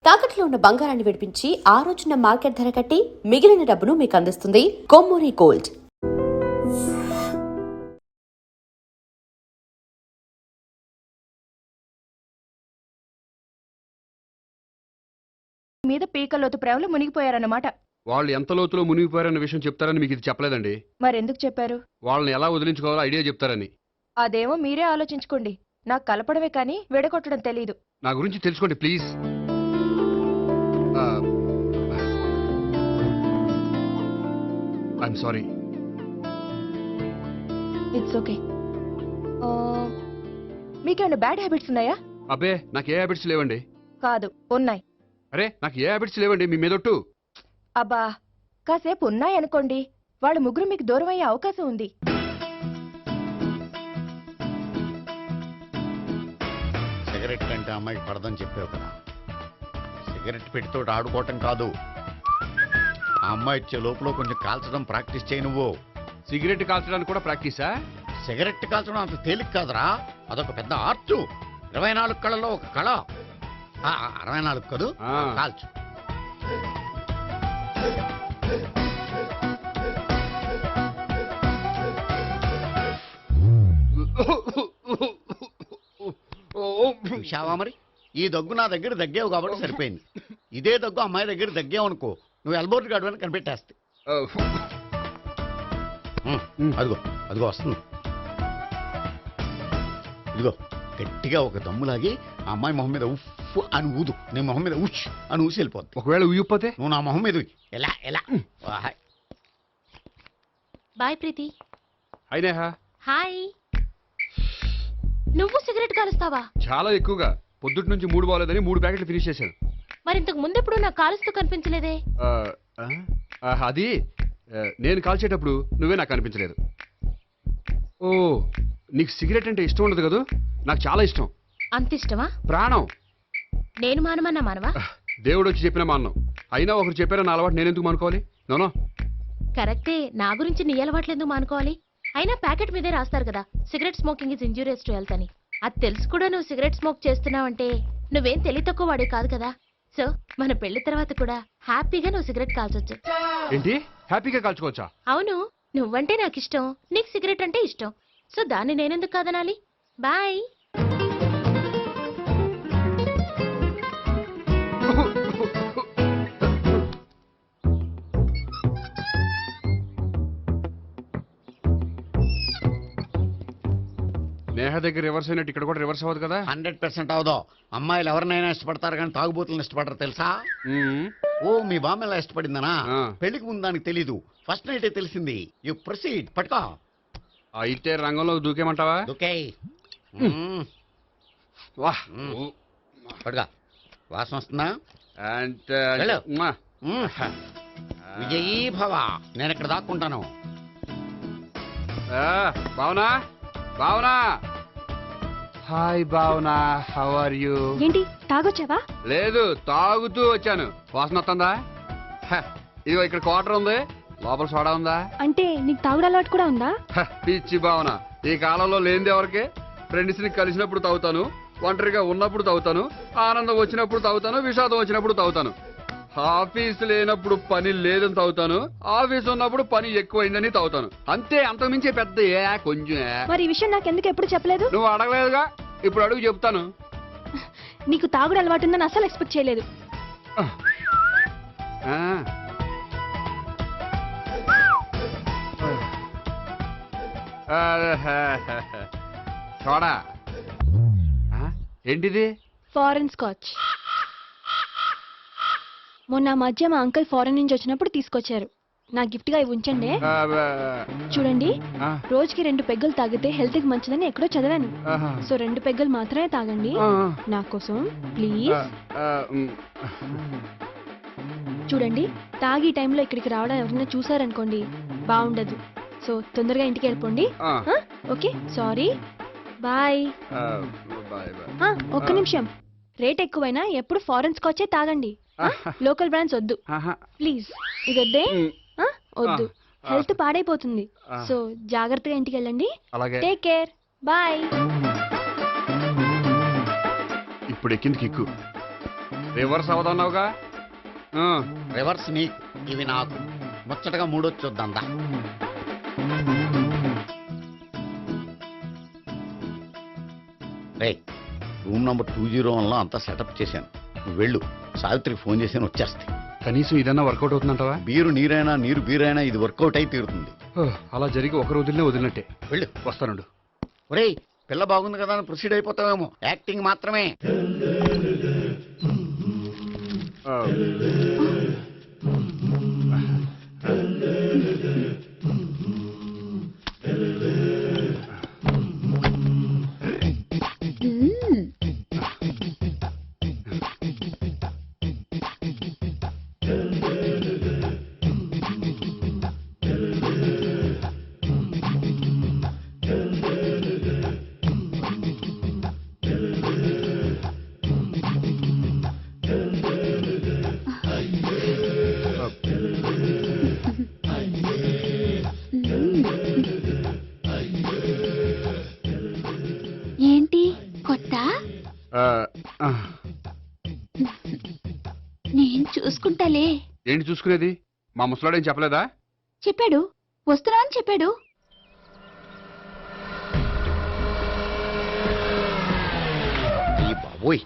తాకట్లో ఉన్న బంగారాన్ని విడిపించి ఆ రోజున మార్కెట్ ధర కట్టి మిగిలిన డబ్బును మీకు అందిస్తుంది కొమ్మూరి గోల్డ్. మీద పీకల్లోతు ప్రేమలో మునిగిపోయారన్నమాట. వాళ్ళు ఎంత లోతులో మునిగిపోయారన్న విషయం చెప్తారని మీకు ఇది చెప్పలేదండి. మరెందుకు చెప్పారు? వాళ్ళని ఎలా వదిలించుకోవాలో ఐడియా చెప్తారని. అదేమో మీరే ఆలోచించుకోండి. నాకు కలపడమే కానీ విడగొట్టడం తెలీదు. నా గురించి తెలుసుకోండి please. I'm sorry. It's okay. మీకేమైనా బ్యాడ్ హ్యాబిట్స్ ఉన్నాయా? అబ్బే నాకు ఏ హ్యాబిట్స్ లేవండి. కాదు, ఉన్నాయి. అరే నాకు ఏ హ్యాబిట్స్ లేవండి మీ మీదొట్టు. అబ్బా, కాసేపు ఉన్నాయనుకోండి, వాళ్ళ ముగ్గురు మీకు దూరం అయ్యే అవకాశం ఉంది. సిగరెట్ అంటే అమ్మాయికి పడదని చెప్పావు కదా. సిగరెట్ పెట్టితో ఆడుకోవటం కాదు, ఆ అమ్మాయి ఇచ్చే లోపల కొంచెం కాల్చడం ప్రాక్టీస్ చేయి నువ్వు. సిగరెట్ కాల్చడానికి కూడా ప్రాక్టీసా? సిగరెట్ కాల్చడం అంత తేలిక కాదురా, అదొక పెద్ద ఆర్ట్. 24 కళలో ఒక కళ. 64 కాదు, కాల్చు. చూశావా మరి, ఈ దగ్గు నా దగ్గర దగ్గేవు కాబట్టి సరిపోయింది. ఇదే దగ్గు అమ్మాయి దగ్గర దగ్గేవు అనుకో, నువ్వు ఎల్బోర్డ్ గార్డు అని కనిపెట్టేస్తే. అదిగో అదిగో వస్తుంది. ఇదిగో గట్టిగా ఒక దమ్ములాగి ఆ అమ్మాయి మొహం మీద ఉఫ్ అని ఊదు, నీ మొహం మీద ఉష్ అని ఊసి వెళ్ళిపోద్ది. ఒకవేళ ఊయకపోతే నువ్వు నా మొహం మీద ఎలా ఎలా. బాయ్ ప్రీతి. అయినా హాయ్. నువ్వు సిగరెట్ కాలుస్తావా? చాలా ఎక్కువగా. పొద్దుటి నుంచి 3 బాలేదని 3 ప్యాకెట్లు ఫినిష్ చేశాను. మరి ఇంతకు ముందెప్పుడు నాకు కాలుస్తూ కనిపించలేదే? అది నేను కాల్చేటప్పుడు నువ్వే నాకు కనిపించలేదు. ఓ, నీకు సిగరెట్ అంటే ఇష్టం ఉండదు కదా? నాకు చాలా ఇష్టం. అంత ఇష్టమా? ప్రాణం. నేను మానమన్నా మానవా? దేవుడు వచ్చి చెప్పిన మానం. అయినా ఒకరు చెప్పారా నా అలవాటు నేను ఎందుకు మానుకోవాలి? నోనో. కరెక్టే, నా గురించి నీ అలవాట్లు ఎందుకు మానుకోవాలి? అయినా ప్యాకెట్ మీదే రాస్తారు కదా, cigarette smoking is injurious to health అని. అది తెలుసు కూడా నువ్వు సిగరెట్ స్మోక్ చేస్తున్నావంటే నువ్వేం తెలివి తక్కువ వాడే కాదు కదా. సో మన పెళ్లి తర్వాత కూడా హ్యాపీగా నువ్వు సిగరెట్ కాల్చొచ్చు. ఏంటి? హ్యాపీగా కాల్చుకోవచ్చా? అవును, నువ్వంటే నాకు ఇష్టం, నీకు సిగరెట్ అంటే ఇష్టం. సో దాన్ని నేనెందుకు కాదనాలి? బాయ్. నేహ దగ్గర రివర్స్ అయినట్టు ఇక్కడ కూడా రివర్స్ అవ్వదు కదా? 100% అవదో. అమ్మాయిలు ఎవరినైనా ఇష్టపడతారు కానీ తాగుబోతులను ఇష్టపడరు తెలుసా? ఓ, మీ బామ్మ ఎలా ఇష్టపడిందనా? పెళ్లికి ముందు దానికి తెలీదు, ఫస్ట్ నైటే తెలిసింది. You proceed. పట్టుకో. అయితే రంగంలో దూకేమంటావా? ఓకే, వాహ్, పట్టుకో. వాసన వస్తుందా? వెళ్ళు. విజయీ భవ. నేను ఇక్కడ దాక్కుంటాను. Bhavana, Bhavana. Hi Bhavana, how are you? ఏంటి, తాగొచ్చావా? లేదు, తాగుతూ వచ్చాను. వాసన వస్తుందా? ఇదిగో ఇక్కడ క్వార్టర్ ఉంది, లోపల సోడా ఉందా? అంటే నీకు తాగుడు అలవాటు కూడా ఉందా? పిచ్చి భావన, ఈ కాలంలో లేనిది ఎవరికి? ఫ్రెండ్స్ ని కలిసినప్పుడు తాగుతాను, ఒంటరిగా ఉన్నప్పుడు తాగుతాను, ఆనందం వచ్చినప్పుడు తాగుతాను, విషాదం వచ్చినప్పుడు తాగుతాను. ఆఫీస్ లేనప్పుడు పని లేదని తాగుతాను, ఆఫీస్ ఉన్నప్పుడు పని ఎక్కువైందని తాగుతాను. అంతే, అంతకుమించే పెద్ద కొంచెం. మరి ఈ విషయం నాకు ఎందుకు ఎప్పుడు చెప్పలేదు? నువ్వు అడగలేదుగా, ఇప్పుడు అడుగు చెప్తాను. నీకు తాగుడు అలవాటు ఉందని అసలు ఎక్స్పెక్ట్ చేయలేదు. చూడా, ఏంటిది? Foreign scotch. మొన్న మధ్య మా అంకుల్ ఫారెన్ నుంచి వచ్చినప్పుడు తీసుకొచ్చారు. నా గిఫ్ట్ గా ఇవి ఉంచండి. చూడండి, రోజుకి 2 పెగ్గులు తాగితే హెల్త్ కి మంచిదని ఎక్కడో చదివాను. సో 2 పెగ్గులు మాత్రమే తాగండి నా కోసం ప్లీజ్. చూడండి, తాగి టైంలో ఇక్కడికి రావడం ఎవరైనా చూసారనుకోండి బాగుండదు. సో తొందరగా ఇంటికి వెళ్ళిపోండి. Okay, sorry, bye. ఒక్క నిమిషం, రేట్ ఎక్కువైనా ఎప్పుడు ఫారెన్ స్కాచే తాగండి, లోకల్ బ్రాండ్స్ వద్దు ప్లీజ్. ఇది వద్దే, వద్దు, హెల్త్ పాడైపోతుంది. సో జాగ్రత్తగా ఇంటికి వెళ్ళండి. Take care, bye. ఇప్పుడు ఎక్కింది కిక్కు. రివర్స్ అవదన్నావుగా రివర్స్ నీకు, ఇవి నాకు. ముచ్చటగా మూడొచ్చు చూద్దాందా. రే, రూమ్ నంబర్ 201లో అంతా సెటప్ చేశాను. నువ్వు వెళ్ళు, సావిత్రికి ఫోన్ చేశాను, వచ్చేస్తాయి. కనీసం ఇదన్నా వర్కౌట్ అవుతుందంటావా? బీరు నీరైనా నీరు బీరైనా ఇది వర్కౌట్ అయి తీరుతుంది. అలా జరిగి ఒకరు వదిలినట్టే. వెళ్ళు. వస్తానుండు. ఒరేయ్, పిల్ల బాగుంది కదా అని ప్రొసీడ్ అయిపోతావేమో. యాక్టింగ్ మాత్రమే. ఏంటి కొత్త? నేను చూసుకుంటాలే. ఏంటి చూసుకునేది? మా ముసలాడేం చెప్పలేదా? చెప్పాడు, వస్తున్నా అని చెప్పాడు. ఈ బాబోయ్,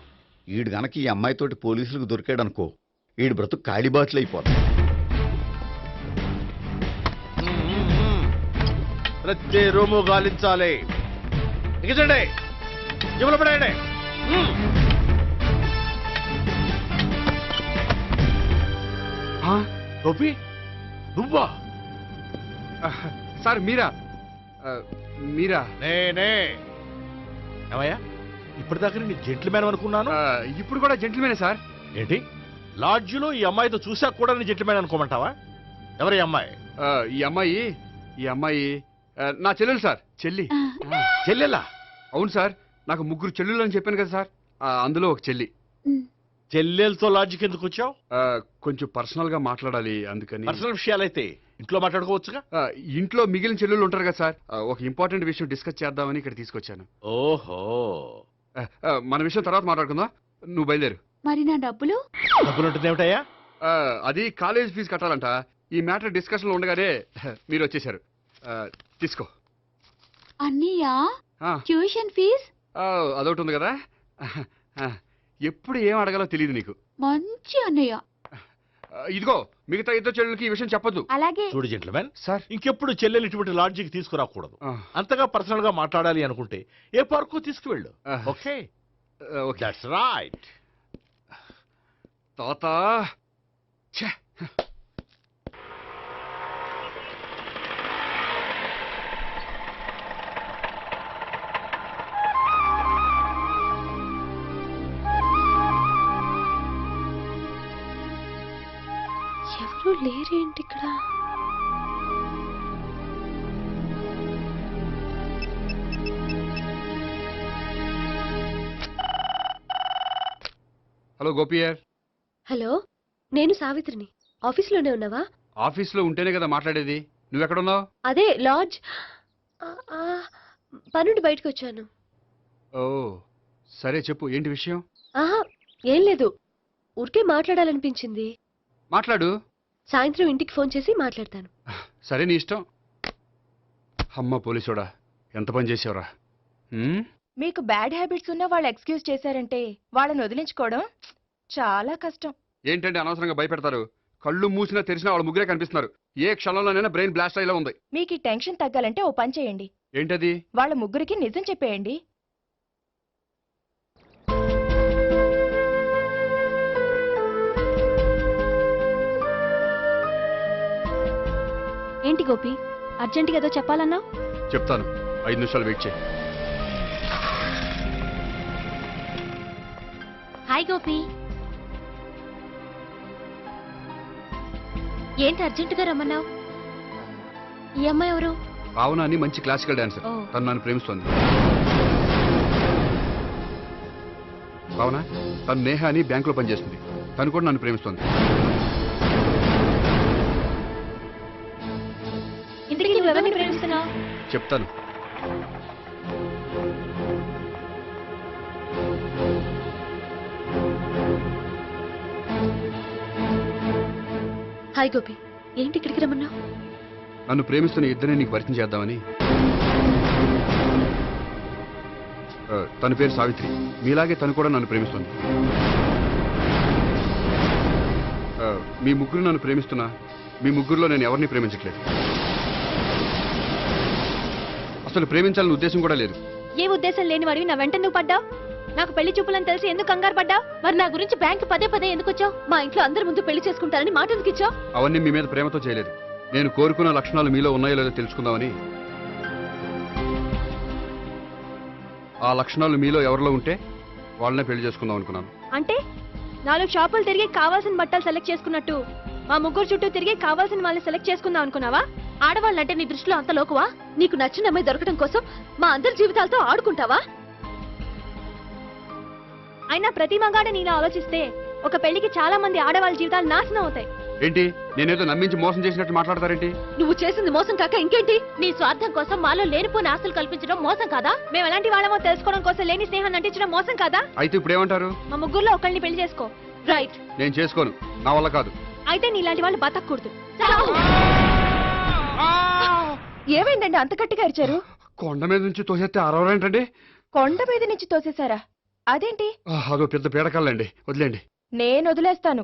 ఈడు గనక ఈ అమ్మాయితోటి పోలీసులకు దొరికాడనుకో, ఈడు బ్రతుకు కాళీబాట్లు అయిపోతాడు. ప్రతి రూము గాలించాలి. ఎగించండి, జబ్బులు పడేయండి. గోపి, నువ్వా? సార్ మీరా? మీరా? నేనే. ఏమయ్యా, ఇప్పటిదాకా నీ జెంట్లమ్యాన్ అనుకున్నాను. ఇప్పుడు కూడా జెంటిల్మేనే సార్. ఏంటి, లాడ్జిలో ఈ అమ్మాయితో చూసాక కూడా నీ జెంట్లమ్యాన్ అనుకోమంటావా? ఎవరి అమ్మాయి? ఈ అమ్మాయి నా చెల్లెలు సార్. చెల్లి. చెల్లెలా? అవును సార్, నాకు 3 చెల్లెలు అని చెప్పాను కదా సార్, అందులో ఒక చెల్లి. చెల్లెలతో లాడ్జికి ఎందుకు వచ్చావు? కొంచెం పర్సనల్ గా మాట్లాడాలి, అందుకని. పర్సనల్ విషయాలైతే ఇంట్లో మాట్లాడుకోవచ్చుగా. ఇంట్లో మిగిలిన చెల్లెలు ఉంటారు కదా సార్, ఒక ఇంపార్టెంట్ విషయం డిస్కస్ చేద్దామని ఇక్కడ తీసుకొచ్చాను. ఓహో, మన విషయం తర్వాత మాట్లాడుకుందాం, నువ్వు బయలుదేరు. మరి నా డబ్బులు? డబ్బులు ఉంటుంది ఏమిటయ్యా? అది కాలేజ్ ఫీజు కట్టాలంట. ఈ మ్యాటర్ డిస్కషన్ లో ఉండగానే మీరు వచ్చేసారు. తీసుకో. అన్నయ్యా, ఆ, ట్యూషన్ ఫీజ్? అదొకటి ఉంది కదా. ఎప్పుడు ఏం అడగాలో తెలియదు నీకు. మంచి అన్నయ్య. ఇదిగో, మిగతా ఇద్దరు చెల్లెలకి ఈ విషయం చెప్పొద్దు. అలాగే. చూడు జెంట్లమ్యాన్, సార్. ఇంకెప్పుడు చెల్లెలు ఇటువంటి లాడ్జికి తీసుకురాకూడదు. అంతగా పర్సనల్ గా మాట్లాడాలి అనుకుంటే ఏ పార్కు తీసుకువెళ్ళు. Okay, okay. That's right. తాత. ఛే. ఎవరు లేరేంటి ఇక్కడ? హలో గోపియర్. హలో, నేను సావిత్రిని. ఆఫీస్లోనే ఉన్నావా? ఆఫీస్లో ఉంటేనే కదా మాట్లాడేది. నువ్వెక్కడున్నావు? అదే లాడ్జ్. పనుండి బయటకు వచ్చాను. ఓ సరే, చెప్పు, ఏంటి విషయం? ఆహా, ఏం లేదు, ఊరికే మాట్లాడాలనిపించింది. మాట్లాడు. సాయంత్రం ఇంటికి ఫోన్ చేసి మాట్లాడతాను. సరే, నీ ఇష్టం. అమ్మ పోలీసోడా, ఎంత పని చేసావురా. మీకు బ్యాడ్ హ్యాబిట్స్ ఉన్న వాళ్ళు ఎక్స్క్యూజ్ చేశారంటే వాళ్ళని వదిలించుకోవడం చాలా కష్టం. ఏంటంటే అనవసరంగా భయపెడతారు. కళ్ళు మూసినా తెరిచినా వాళ్ళ ముగ్గురే కనిపిస్తున్నారు. ఏ క్షణంలోనైనా బ్రెయిన్ బ్లాస్ట్ అయ్యేలా ఉంది. మీకు ఈ టెన్షన్ తగ్గాలంటే ఓ పని చేయండి. ఏంటది? వాళ్ళ ముగ్గురికి నిజం చెప్పేయండి. ఏంటి గోపి, అర్జెంటుగా ఏదో చెప్పాలన్నా? చెప్తాను, 5 నిమిషాలు వెయిట్ చేయి. హాయ్ గోపి. ఏంటి అర్జెంటుగా రమ్మన్నావు? ఈ అమ్మాయి ఎవరు? భావన అని మంచి క్లాసికల్ డాన్సర్. ఓ. తను నన్ను ప్రేమిస్తోంది. భావన, తను నేహ అని బ్యాంకులో పనిచేస్తుంది. తను కూడా నన్ను ప్రేమిస్తోంది. ఇంతకీ నువ్వెవరిని ప్రేమిస్తున్నావు? చెప్తాను. హాయ్ గోపి, ఏంటి ఇక్కడికి రమ్మన్నావు? నన్ను ప్రేమిస్తున్న ఇద్దరిని నీకు పరిచయం చేద్దామని. తన పేరు సావిత్రి. మీలాగే తను కూడా నన్ను ప్రేమిస్తుంది. మీ ముగ్గురు నన్ను ప్రేమిస్తున్నా మీ ముగ్గురులో నేను ఎవరిని ప్రేమించట్లేదు. అసలు ప్రేమించాలని ఉద్దేశం కూడా లేదు. ఏ ఉద్దేశం లేని వాడివి నా వెంట నువ్వు పడ్డావు? నాకు పెళ్లి చూపులని తెలిసి ఎందుకు కంగారు పడ్డావు? మరి నా గురించి బ్యాంక్ పదే పదే ఎందుకు వచ్చావు? మా ఇంట్లో అందరి ముందు పెళ్లి చేసుకుంటారని మాట ఎందుకు ఇచ్చావు? అవన్నీ మీ మీద ప్రేమతో చేయలేదు. నేను కోరుకున్న లక్షణాలు మీలో ఉన్నాయో లేదో తెలుసుకుందామని. ఆ లక్షణాలు మీలో ఎవరిలో ఉంటే వాళ్ళనే పెళ్లి చేసుకుందాం అనుకున్నాను. అంటే 4 షాపులు తిరిగి కావాల్సిన బట్టలు సెలెక్ట్ చేసుకున్నట్టు మా ముగ్గురు చుట్టూ తిరిగి కావాల్సిన వాళ్ళని సెలెక్ట్ చేసుకుందాం అనుకున్నావా? ఆడవాళ్ళంటే నీ దృష్టిలో అంత లోకువా? నీకు నచ్చిన అమ్మాయి దొరకడం కోసం మా అందరి జీవితాలతో ఆడుకుంటావా? అయినా ప్రతి మగాడ నీలా ఆలోచిస్తే ఒక పెళ్లికి చాలా మంది ఆడవాళ్ళ జీవితాలు నాశనం అవుతాయి. ఏంటి నేనేదో నమ్మించి మోసం చేసినట్టు మాట్లాడతారేంటి? నువ్వు చేసింది మోసం కాక ఇంకేంటి? నీ స్వార్థం కోసం మాలో లేనిపోని ఆస్తులు కల్పించడం మోసం కాదా? మేము ఎలాంటి వాళ్ళమో తెలుసుకోవడం కోసం లేని స్నేహాన్ని నటించడం మోసం కాదా? అయితే ఇప్పుడు ఏమంటారు? మా ముగ్గురులో ఒకళ్ళని పెళ్లి చేసుకో. రైట్. నేను చేసుకోను, నా వల్ల కాదు. అయితే నీలాంటి వాళ్ళు బతకూడదు. ఏమైందండి అంత గట్టిగా అరిచారు? కొండ మీద నుంచి తోసేస్తే అరవరేంటండి? కొండ మీద నుంచి తోసేశారా? అదేంటి? అదో పెద్ద పీడకాలండి, వదిలేండి. నేను వదిలేస్తాను,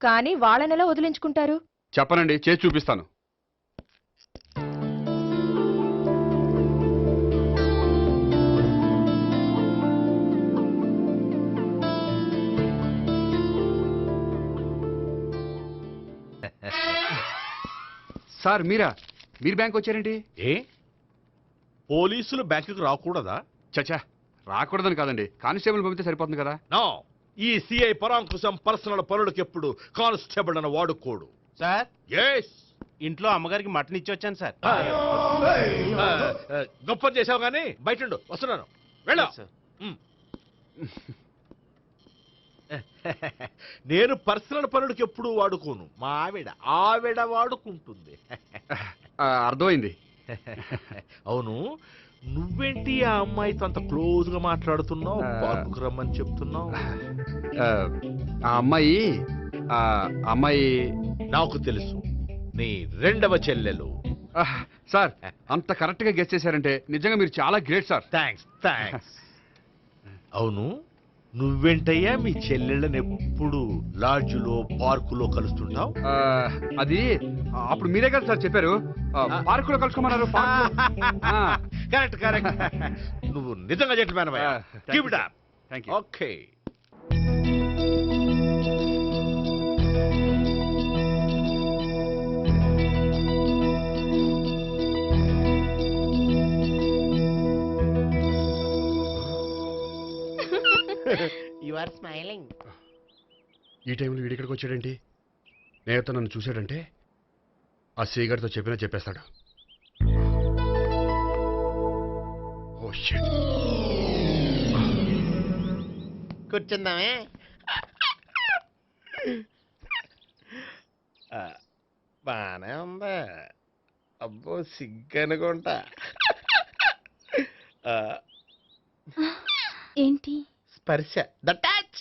కానీ వాళ్ళనెలా వదిలించుకుంటారు? చెప్పనండి, చేసి చూపిస్తాను. సార్ మీరు బ్యాంక్ వచ్చారేంటి? ఏ పోలీసులు బ్యాంకుకి రాకూడదా? చచ్చా, రాకూడదని కాదండి, కానిస్టేబుల్ పంపితే సరిపోతుంది కదా. నో, ఈ సిఐ పరాంకుశం పర్సనల్ పనులకు ఎప్పుడు కానిస్టేబుల్ అని వాడుకోడు. సార్, ఎస్, ఇంట్లో అమ్మగారికి మటన్ ఇచ్చి వచ్చాను సార్. గొప్ప చేసావు గానీ బయట వస్తున్నాను, వెళ్ళా. సార్. నేను పర్సనల్ పనులకు ఎప్పుడు వాడుకోను, మా ఆవిడ వాడుకుంటుంది. అర్థమైంది. అవును, నువ్వేంటి ఆ అమ్మాయితో అంత క్లోజ్ గా మాట్లాడుతున్నావు? పార్కుకు రమ్మని చెప్తున్నావు. ఆ అమ్మాయి నాకు తెలుసు, నీ రెండవ చెల్లెలు. సార్, అంత కరెక్ట్ గా గెస్ చేశారంటే నిజంగా మీరు చాలా గ్రేట్ సార్. థ్యాంక్స్. అవును, నువ్వేంటయ్యా మీ చెల్లెళ్ళని ఎప్పుడు లాడ్జ్లో పార్కులో కలుస్తుంటావు? అది అప్పుడు మీరే కదా సార్ చెప్పారు, పార్కులో కలుసుకోమన్నారు. కరెక్ట్. నువ్వు నిజంగా జెంటిల్‌మ్యాన్ అయ్యా. Keep it up. Thank you. Okay. You are smiling. ఈ టైంలో వీడి ఇక్కడికి వచ్చాడేంటి? నేత నన్ను చూశాడంటే ఆ సీగారితో చెప్పేస్తాడు. Oh shit. కూర్చుందామే. బానే ఉందా? అబ్బో సిగ్గనుకుంటా. ఏంటి? స్పర్శ, ద టచ్.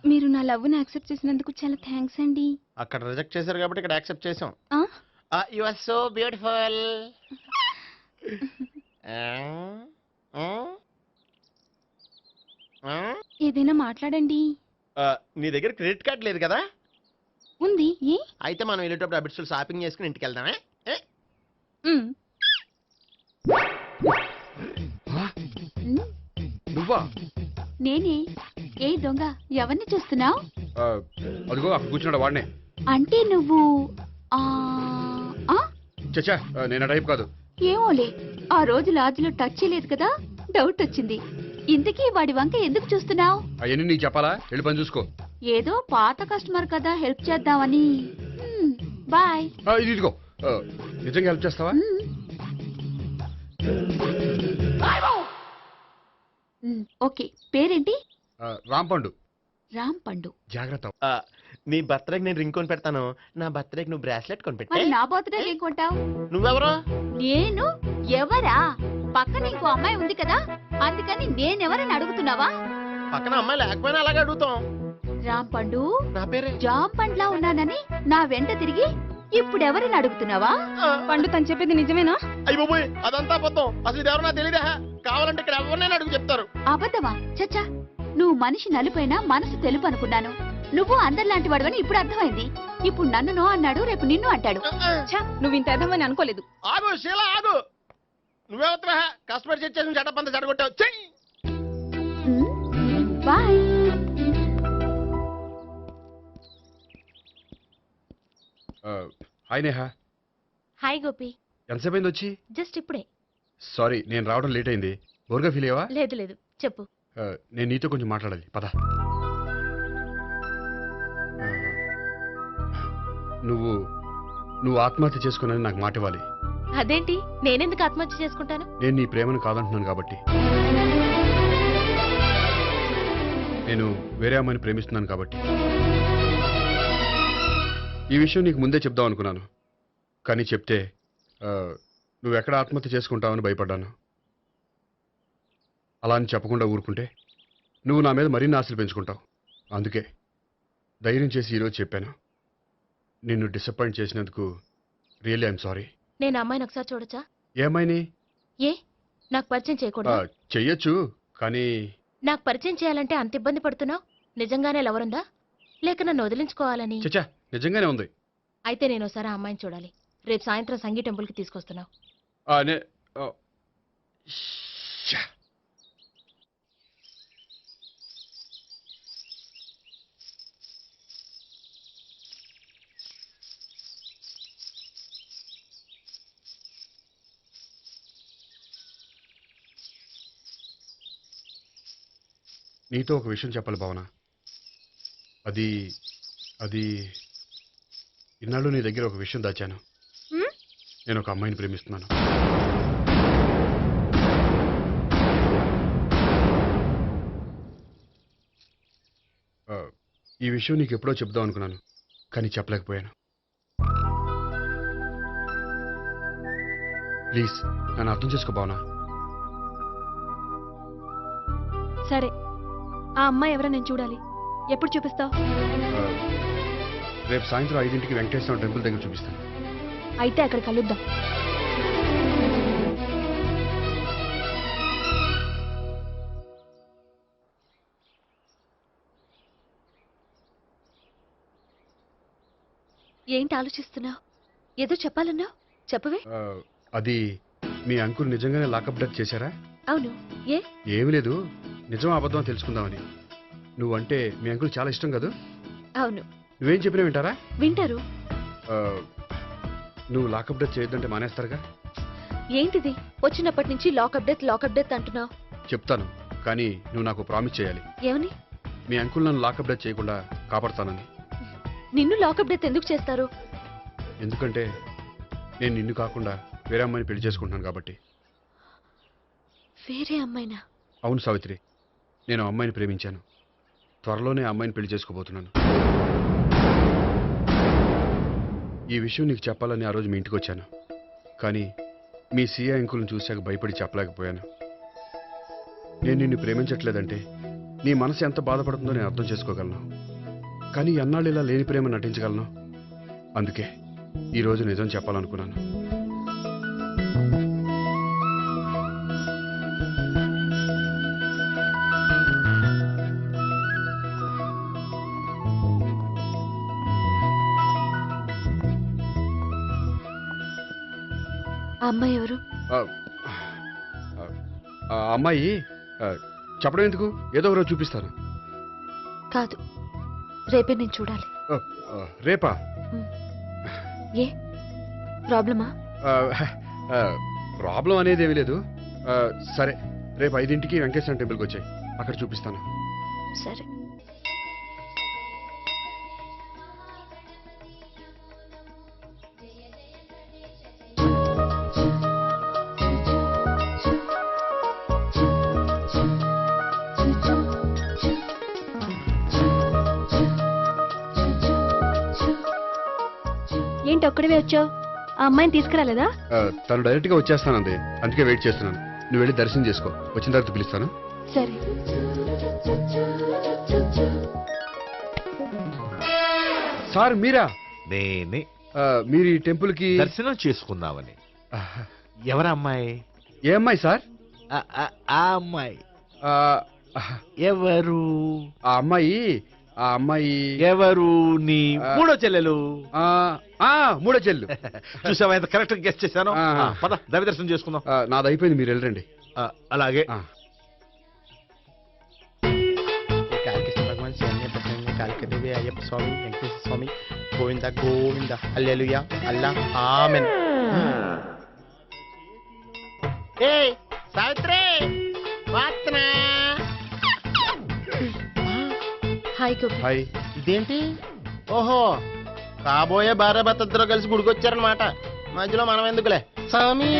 మీరు నా లవ్ ని యాక్సెప్ట్ చేసినందుకు చాలా థ్యాంక్స్ అండి. అక్కడ రిజెక్ట్ చేశారు కాబట్టి ఇక్కడ యాక్సెప్ట్ చేసాం. ఆ? You are so beautiful. ఏదైనా మాట్లాడండి. నీ దగ్గర క్రెడిట్ కార్డ్ లేదు కదా? ఉంది. ఏ? అయితే మనం వెళ్ళేటప్పుడు అబిట్స్ షాపింగ్ చేసుకుని ఇంటికి వెళ్దామే. నువ్వా? నేనే. ఏ దొంగ, ఎవరిని చూస్తున్నావు? అదిగో అక్కడ కూర్చున్నాడు వాడినే. అంటే నువ్వు చచ్చా, నేను ఆ టైప్ కాదు. ఏమోలే, ఆ రోజు లాడ్జ్లో టచ్ చేయలేదు కదా, డౌట్ వచ్చింది. ఇంతకీ వాడి వంక ఎందుకు చూస్తున్నావు? అవన్నీ నీకు చెప్పాలా? వెళ్ళి పని చూసుకో. ఏదో పాత కస్టమర్ కదా, హెల్ప్ చేద్దామని. బాయ్. ఇదిగో, నిజంగా హెల్ప్ చేస్తావా? ఓకే. పేరేంటి? రాంపండు. రాంపండు. జాగ్రత్త. నీ బర్త్డేకి నేను రింగ్ కొని పెడతాను, నా బర్త్డేకి నువ్వు బ్రాస్లెట్ కొని పెట్టే. మరి నా బర్త్డే ఏం కొంటావు? నువ్వెవరు? నేను ఎవరా? పక్కన ఇంకో అమ్మాయి ఉంది కదా, అందుకని నేనెవరని అడుగుతున్నావా? పక్కన అమ్మాయి లేకపోయినా అలాగే అడుగుతాం. రామ్ పండు నా పేరే జామ్ పండ్లా ఉన్నానని నా వెంట తిరిగి ఇప్పుడెవరిని అడుగుతున్నావా? పండు తను చెప్పింది నిజమేనా? అయ్యి బాబోయ్, అదంతా అబద్ధం. అసలు ఇది ఎవరో నాకు తెలియదా? కావాలంటే ఇక్కడ ఎవరినైనా అడుగు చెప్తారు. అబద్ధమా? చచ్చా, నువ్వు మనిషి నలుపైనా మనసు తెలుపు అనుకున్నాను. నువ్వు అందరిలాంటి వాడవని ఇప్పుడు అర్థమైంది. ఇప్పుడు నన్ను నో అన్నాడు, రేపు నిన్ను అంటాడు. ఛ, నువ్వు ఇంత ఎదవని అనుకోలేదు. ఆగు శీల, ఆగు. నువ్వేవత్రా కస్టమర్ సెట్ చేసి చెడ్డ పంత చెడగొట్టావు. చెయ్యి. Bye. Hi Neha, hi Gopi. ఎంతసేపు అయింది వచ్చి? జస్ట్ ఇప్పుడే. సారీ, నేను రావడం లేట్ అయింది. బోర్గా ఫీల్ అయ్యావా? లేదు లేదు, చెప్పు. నేను నీతో కొంచెం మాట్లాడాలి, పద. నువ్వు నువ్వు ఆత్మహత్య చేసుకున్నానని నాకు మాట ఇవ్వాలి. అదేంటి, నేనెందుకు ఆత్మహత్య చేసుకుంటాను? నేను నీ ప్రేమను కాదంటున్నాను కాబట్టి. నేను వేరే అమ్మాయిని ప్రేమిస్తున్నాను కాబట్టి. ఈ విషయం నీకు ముందే చెప్దాం అనుకున్నాను, కానీ చెప్తే నువ్వు ఎక్కడ ఆత్మహత్య చేసుకుంటావని భయపడ్డాను. అలా అని చెప్పకుండా ఊరుకుంటే నువ్వు నా మీద మరిన్ని ఆశలు పెంచుకుంటావు. అందుకే ధైర్యం చేసి ఈరోజు చెప్పాను. నిన్ను డిసప్పాయింట్ చేసినందుకు రియల్లీ ఐఎమ్ సారీ. నేను అమ్మాయిని ఒకసారి చూడొచ్చా? ఏ అమ్మాయిని? ఏ, నాకు పరిచయం చేయకూడదా? చెయ్యొచ్చు, కానీ నాకు పరిచయం చేయాలంటే అంత ఇబ్బంది పడుతున్నావు? నిజంగానే లవరుందా, లేక నన్ను వదిలించుకోవాలని? చచ్చా, నిజంగానే ఉంది. అయితే నేను ఒకసారి ఆ అమ్మాయిని చూడాలి. రేపు సాయంత్రం సంగీ టెంపుల్కి తీసుకొస్తున్నావు. ఛా. నీతో ఒక విషయం చెప్పాలి భావన. అది అది ఇన్నాళ్ళు నీ దగ్గర ఒక విషయం దాచాను. నేను ఒక అమ్మాయిని ప్రేమిస్తున్నాను. ఈ విషయం నీకు ఎప్పుడో చెప్దాం అనుకున్నాను, కానీ చెప్పలేకపోయాను. ప్లీజ్ నన్ను అర్థం చేసుకో భావన. సరే, ఆ అమ్మాయి ఎవరో నేను చూడాలి. ఎప్పుడు చూపిస్తావు? రేపు సాయంత్రం 5ంటికి వెంకటేశ్వర టెంపుల్ దగ్గర చూపిస్తాను. అయితే అక్కడ కలుద్దాం. ఏంటి ఆలోచిస్తున్నావు? ఏదో చెప్పాలన్నావు, చెప్పవే. అది మీ అంకుల్ నిజంగానే లాకప్ డెత్ చేశారా? అవును. ఏ? ఏమీ లేదు, నిజం అబద్ధం తెలుసుకుందామని. నువ్వంటే మీ అంకుల్ చాలా ఇష్టం కదా? అవును. నువ్వేం చెప్పినా వింటారా? వింటారు. నువ్వు లాకప్ డెత్ చేయొద్దంటే మానేస్తారుగా? ఏంటిది వచ్చినప్పటి నుంచి లాకప్ డెత్ అంటున్నావు? చెప్తాను, కానీ నువ్వు నాకు ప్రామిస్ చేయాలి. ఏమని? మీ అంకుల్ నన్ను లాకప్ డెత్ చేయకుండా కాపాడుతానని. నిన్ను లాకప్ డెత్ ఎందుకు చేస్తారు? ఎందుకంటే నేను నిన్ను కాకుండా వేరే అమ్మాయిని పెళ్లి చేసుకుంటున్నాను కాబట్టి. వేరే అమ్మాయినా? అవును సావిత్రి, నేను ఆ అమ్మాయిని ప్రేమించాను. త్వరలోనే ఆ అమ్మాయిని పెళ్లి చేసుకోబోతున్నాను. ఈ విషయం నీకు చెప్పాలని ఆ రోజు మీ ఇంటికి వచ్చాను, కానీ మీ సీఏ అంకుల్ని చూశాక భయపడి చెప్పలేకపోయాను. నేను నిన్ను ప్రేమించట్లేదంటే నీ మనసు ఎంత బాధపడుతుందో నేను అర్థం చేసుకోగలను, కానీ ఎన్నాళ్ళు ఇలా లేని ప్రేమ నటించగలను? అందుకే ఈరోజు నిజం చెప్పాలనుకున్నాను. ఆ అమ్మాయి ఎవరు? ఆ అమ్మాయి చెప్పడం ఎందుకు, ఏదో ఒకరోజు చూపిస్తాను. కాదు, రేపే నేను చూడాలి. రేపా? ఏ ప్రాబ్లమా? ప్రాబ్లం అనేది ఏమీ లేదు. సరే, రేపు 5ంటికి వెంకటేశ్వర టెంపుల్కి వచ్చాయి, అక్కడ చూపిస్తాను. సరే. ఏంటి ఒక్కడివే వచ్చావు? ఆ అమ్మాయిని తీసుకురాలేదా? తను డైరెక్ట్గా వచ్చేస్తానంది, అందుకే వెయిట్ చేస్తున్నాను. నువ్వు వెళ్ళి దర్శనం చేసుకో, వచ్చిన తర్వాత పిలుస్తాను. సరే. సార్ మీరా? నేనే మీరు ఈ టెంపుల్ కి దర్శనం చేసుకుందామని. ఎవరు అమ్మాయి? ఏ అమ్మాయి సార్? ఆ అమ్మాయి ఆ, ఎవరు? ఆ అమ్మాయి ఎవరు? నీ మూడో చెల్లెలు. మూడో చెల్లు. చూసావా ఎంత కరెక్ట్ గెస్ట్ చేశాను. పద దైవ దర్శనం చేసుకుందాం. నాది అయిపోయింది, మీరు వెళ్ళండి. అలాగే. కాళికృష్ణ భగవాన్ శరణ్య ప్రసన్న కాళికదేవి అయ్యప్ప స్వామి వెంకటేశ్వర స్వామి గోవింద గోవింద హల్లెలూయా అల్లా ఆమెన్. ఏయ్ సావిత్రి వాత్నా. హాయ్ గోపి. హాయ్. ఇదేంటి? ఓహో, కాబోయే భార్య భర్త ఇద్దరు కలిసి గుడికొచ్చారనమాట. మధ్యలో మనం ఎందుకులే స్వామి.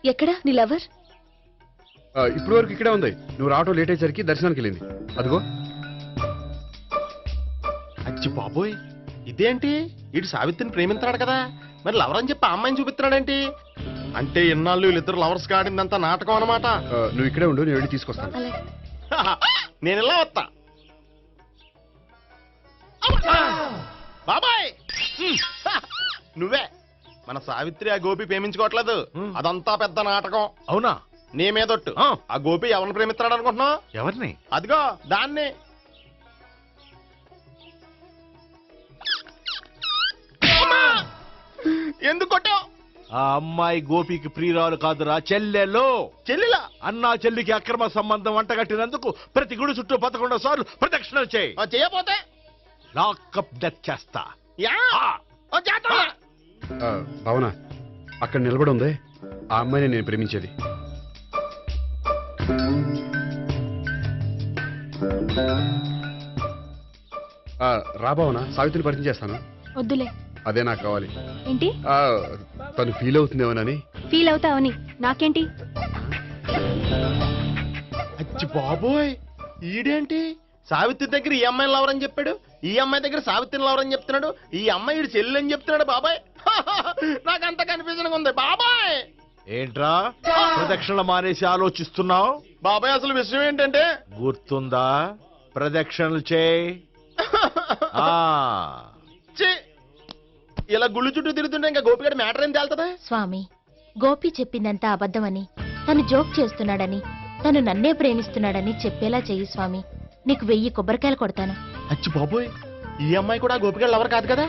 ఎక్కడ నీ లవర్? ఇప్పుడు వరకు ఇక్కడే ఉంది. నువ్వు రావటం లేట్ అయ్యేసరికి దర్శనానికి వెళ్ళింది. అదిగో. అచ్చి బాబోయ్, ఇదేంటి? ఇటు సావిత్రిని ప్రేమిస్తున్నాడు కదా, మరి లవర్ అని చెప్పి ఆ అమ్మాయిని చూపిస్తున్నాడేంటి? అంటే ఇన్నాళ్ళు వీళ్ళిద్దరు లవర్స్ కాడిందంతా నాటకం అనమాట. నువ్వు ఇక్కడే ఉండు, నేను వెళ్ళి తీసుకొస్తాను. అలాగే. నేను ఇలా వస్తా. బాబాయ్ నువ్వే. మన సావిత్రి ఆ గోపి ప్రేమించుకోవట్లేదు, అదంతా పెద్ద నాటకం. అవునా? నీ మీదొట్టు. ఆ గోపి ఎవరిని ప్రేమిస్తున్నాడు అనుకుంటున్నావు? ఎవరిని? అదిగో దాన్ని. ఎందుకు కొట్టావు? ఆ అమ్మాయి గోపికి ప్రియురాలు కాదురా, చెల్లెలు. చెల్లిలా? అన్నా చెల్లికి అక్రమ సంబంధం వంటగట్టినందుకు ప్రతి గుడి చుట్టూ 11 సార్లు ప్రదక్షిణలు చేయి. చేయపోతే లాకప్ డెత్ చేస్తా. భావన, అక్కడ నిలబడి ఉంది ఆ అమ్మాయిని నేను ప్రేమించేది. రా భావన, సావిత్రిని పరిచయం చేస్తాను. వద్దులే. అదే నాకు కావాలి. ఏంటి? తను ఫీల్ అవుతుందేమోనని. ఫీల్ అవుతావని నాకేంటి? అచ్చి బాబోయ్, ఈడేంటి సావిత్రి దగ్గర ఈ అమ్మాయిని లవర్ అని చెప్పాడు, ఈ అమ్మాయి దగ్గర సావిత్రిని లవర్ అని చెప్తున్నాడు, ఈ అమ్మాయి ఈడు చెల్లి అని చెప్తున్నాడు. బాబాయ్ నాకంత కన్ఫ్యూజన్ ఉంది బాబాయ్. ఏంట్రా ప్రదక్షిణ మానేసి ఆలోచిస్తున్నావు? బాబాయ్ అసలు విషయం ఏంటంటే, గుర్తుందా? ప్రదక్షిణలు చేయి. ఇలా గుళ్ళు చుట్టూ తిరుగుతుంటే ఇంకా గోపిగడ మ్యాటర్ ఏం తేలుతుందా? స్వామి, గోపి చెప్పిందంతా అబద్ధమని, తను జోక్ చేస్తున్నాడని, తను నన్నే ప్రేమిస్తున్నాడని చెప్పేలా చెయ్యి స్వామి. నీకు 1000 కొబ్బరికాయలు కొడతాను. అచ్చి బాబోయ్, ఈ అమ్మాయి కూడా గోపిగడ లవర్ కాదు కదా?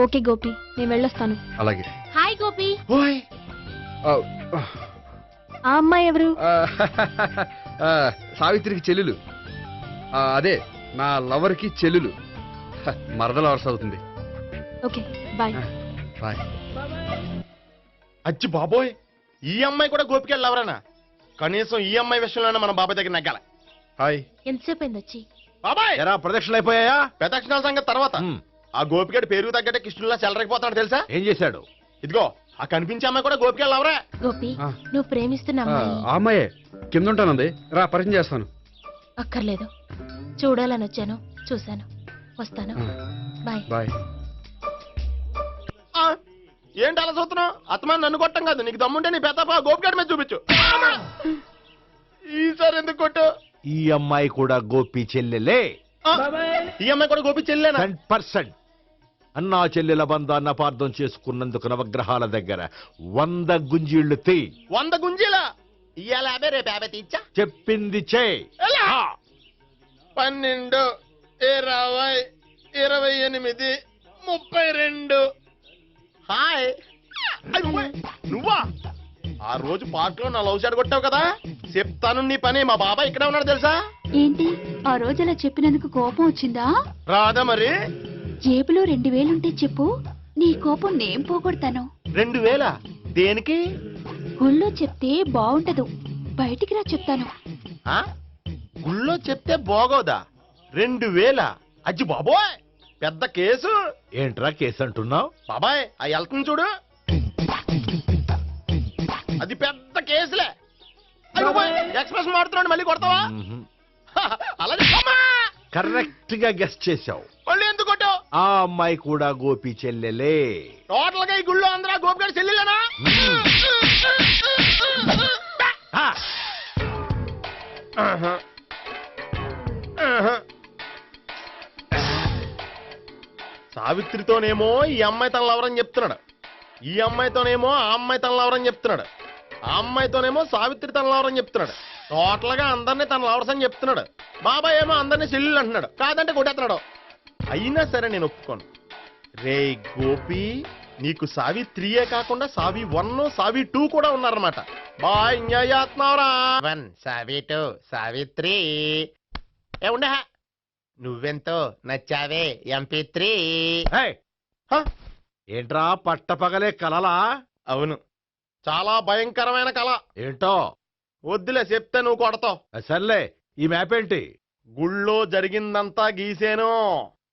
ఓకే గోపి, నేను వెళ్ళొస్తాను. అలాగే. హాయ్ గోపి. ఓయ్ ఆ అమ్మాయి ఎవరు? సావిత్రికి చెల్లెలు. అదే నా లవర్ కి చెల్లెలు. మరద లవర్స్ అవుతుంది. Okay bye. బాయ్. అచ్చి బాబోయ్, ఈ అమ్మాయి కూడా గోపిగడ లవరేనా? కనీసం ఈ అమ్మాయి విషయంలోనే మన బాబాయ్ దగ్గర నగ్గాల. హాయ్. ఎంతసేపు అయింది వచ్చి? బాబాయ్ ఎరా ప్రదక్షిణలు అయిపోయాయా? ప్రదక్షిణాల సంగతి తర్వాత. ఆ గోపిగడ పేరు తగ్గట్టే కృష్ణులా చెలరైపోతాడు తెలుసా? ఏం చేశాడు? ఇదిగో ఆ కనిపించే అమ్మాయి కూడా గోపిగడ లవరే. గోపి, నువ్వు ప్రేమిస్తున్న అమ్మాయి ఆ అమ్మాయే కింద ఉంటానంది. రా పరిచయం చేస్తాను. అక్కర్లేదు, చూడాలని వచ్చాను, చూశాను, వస్తాను. బాయ్. బాయ్. ఏంటి అలా చూస్తున్నావు? అత్తమాని నన్ను కొట్టం కాదు, నీకు దమ్ముంటే నీ పెద్దపా గోపిగడ మీద చూపించు. ఈసారి ఎందుకు కొట్టు? ఈ అమ్మాయి కూడా గోపి చెల్లెలే. ఈ అమ్మాయి కూడా గోపి చెల్లెనా? 100%. అన్నా చెల్లెల బంధాన్ని అపార్థం చేసుకున్నందుకు నవగ్రహాల దగ్గర 100 గుంజీళ్లు తీ. 100 గుంజీలా? ఇవాళ 50, రేపు 50 తీచ్చా. చెప్పింది చే. 12, 20, 28, 32. హాయ్. నువ్వా? ఆ రోజు పార్క్ లో నా లవ్ షాట్ కొట్టావు కదా, చెప్తాను నీ పని. మా బాబాయ్ ఇక్కడే ఉన్నాడు తెలుసా? ఏంటి ఆ రోజు అలా చెప్పినందుకు కోపం వచ్చిందా? రాదా మరి? జేబులో 2000 ఉంటే చెప్పు, నీ కోపం నేను పోగొడతాను. 2000? దేనికి? గుళ్ళో చెప్తే బాగుంటదు, బయటికి రా చెప్తాను. గుళ్ళో చెప్తే బాగోదా? 2000? అజ్జి బాబోయ్, పెద్ద కేసు. ఏంట్రా కేసు అంటున్నావు? బాబాయ్ ఆ వెళ్తుంది చూడు, అది పెద్ద కేసులే. ఎక్స్ప్రెస్ మాడుతున్నాడు, మళ్ళీ కొడతావా? అలాగే కరెక్ట్ గా గెస్ట్ చేశావు. మళ్ళీ ఎందుకు కొట్టావు? ఆ అమ్మాయి కూడా గోపి చెల్లెలే. టోటల్ గా ఈ గుళ్ళో అందరూ గోపిగాడి చెల్లెలేనా? ఆహా. ఆహా. సావిత్రితోనేమో ఈ అమ్మాయి తన లవరని చెప్తున్నాడు, ఈ అమ్మాయితోనేమో ఆ అమ్మాయి తన లవరని చెప్తున్నాడు, ఆ అమ్మాయితోనేమో సావిత్రి తన లవరని చెప్తున్నాడు. టోటల్ గా అందరినీ తన లవర్స్ అని చెప్తున్నాడు. బాబాయ్ ఏమో అందరినీ చెల్లెలు అంటున్నాడు, కాదంటే కొట్టేస్తున్నాడు. అయినా సరే నేను ఒప్పుకోను. రే గోపి, నీకు సావిత్రియే కాకుండా సావి 1 సావి 2 కూడా ఉన్నారన్నమాట. బాయ్ ఎంజాయ్ చేస్తున్నావురా. 1 సావి 2 సావిత్రి. ఏ ఉండే, నువ్వెంతో నచ్చావే MP3. ఏంట్రా పట్టపగలే కలలా? అవును, చాలా భయంకరమైన కళ. ఏంటో వద్దులే, చెప్తే నువ్వు కొడతావు. సర్లే, ఈ మ్యాప్ ఏంటి? గుళ్ళో జరిగిందంతా గీసేను.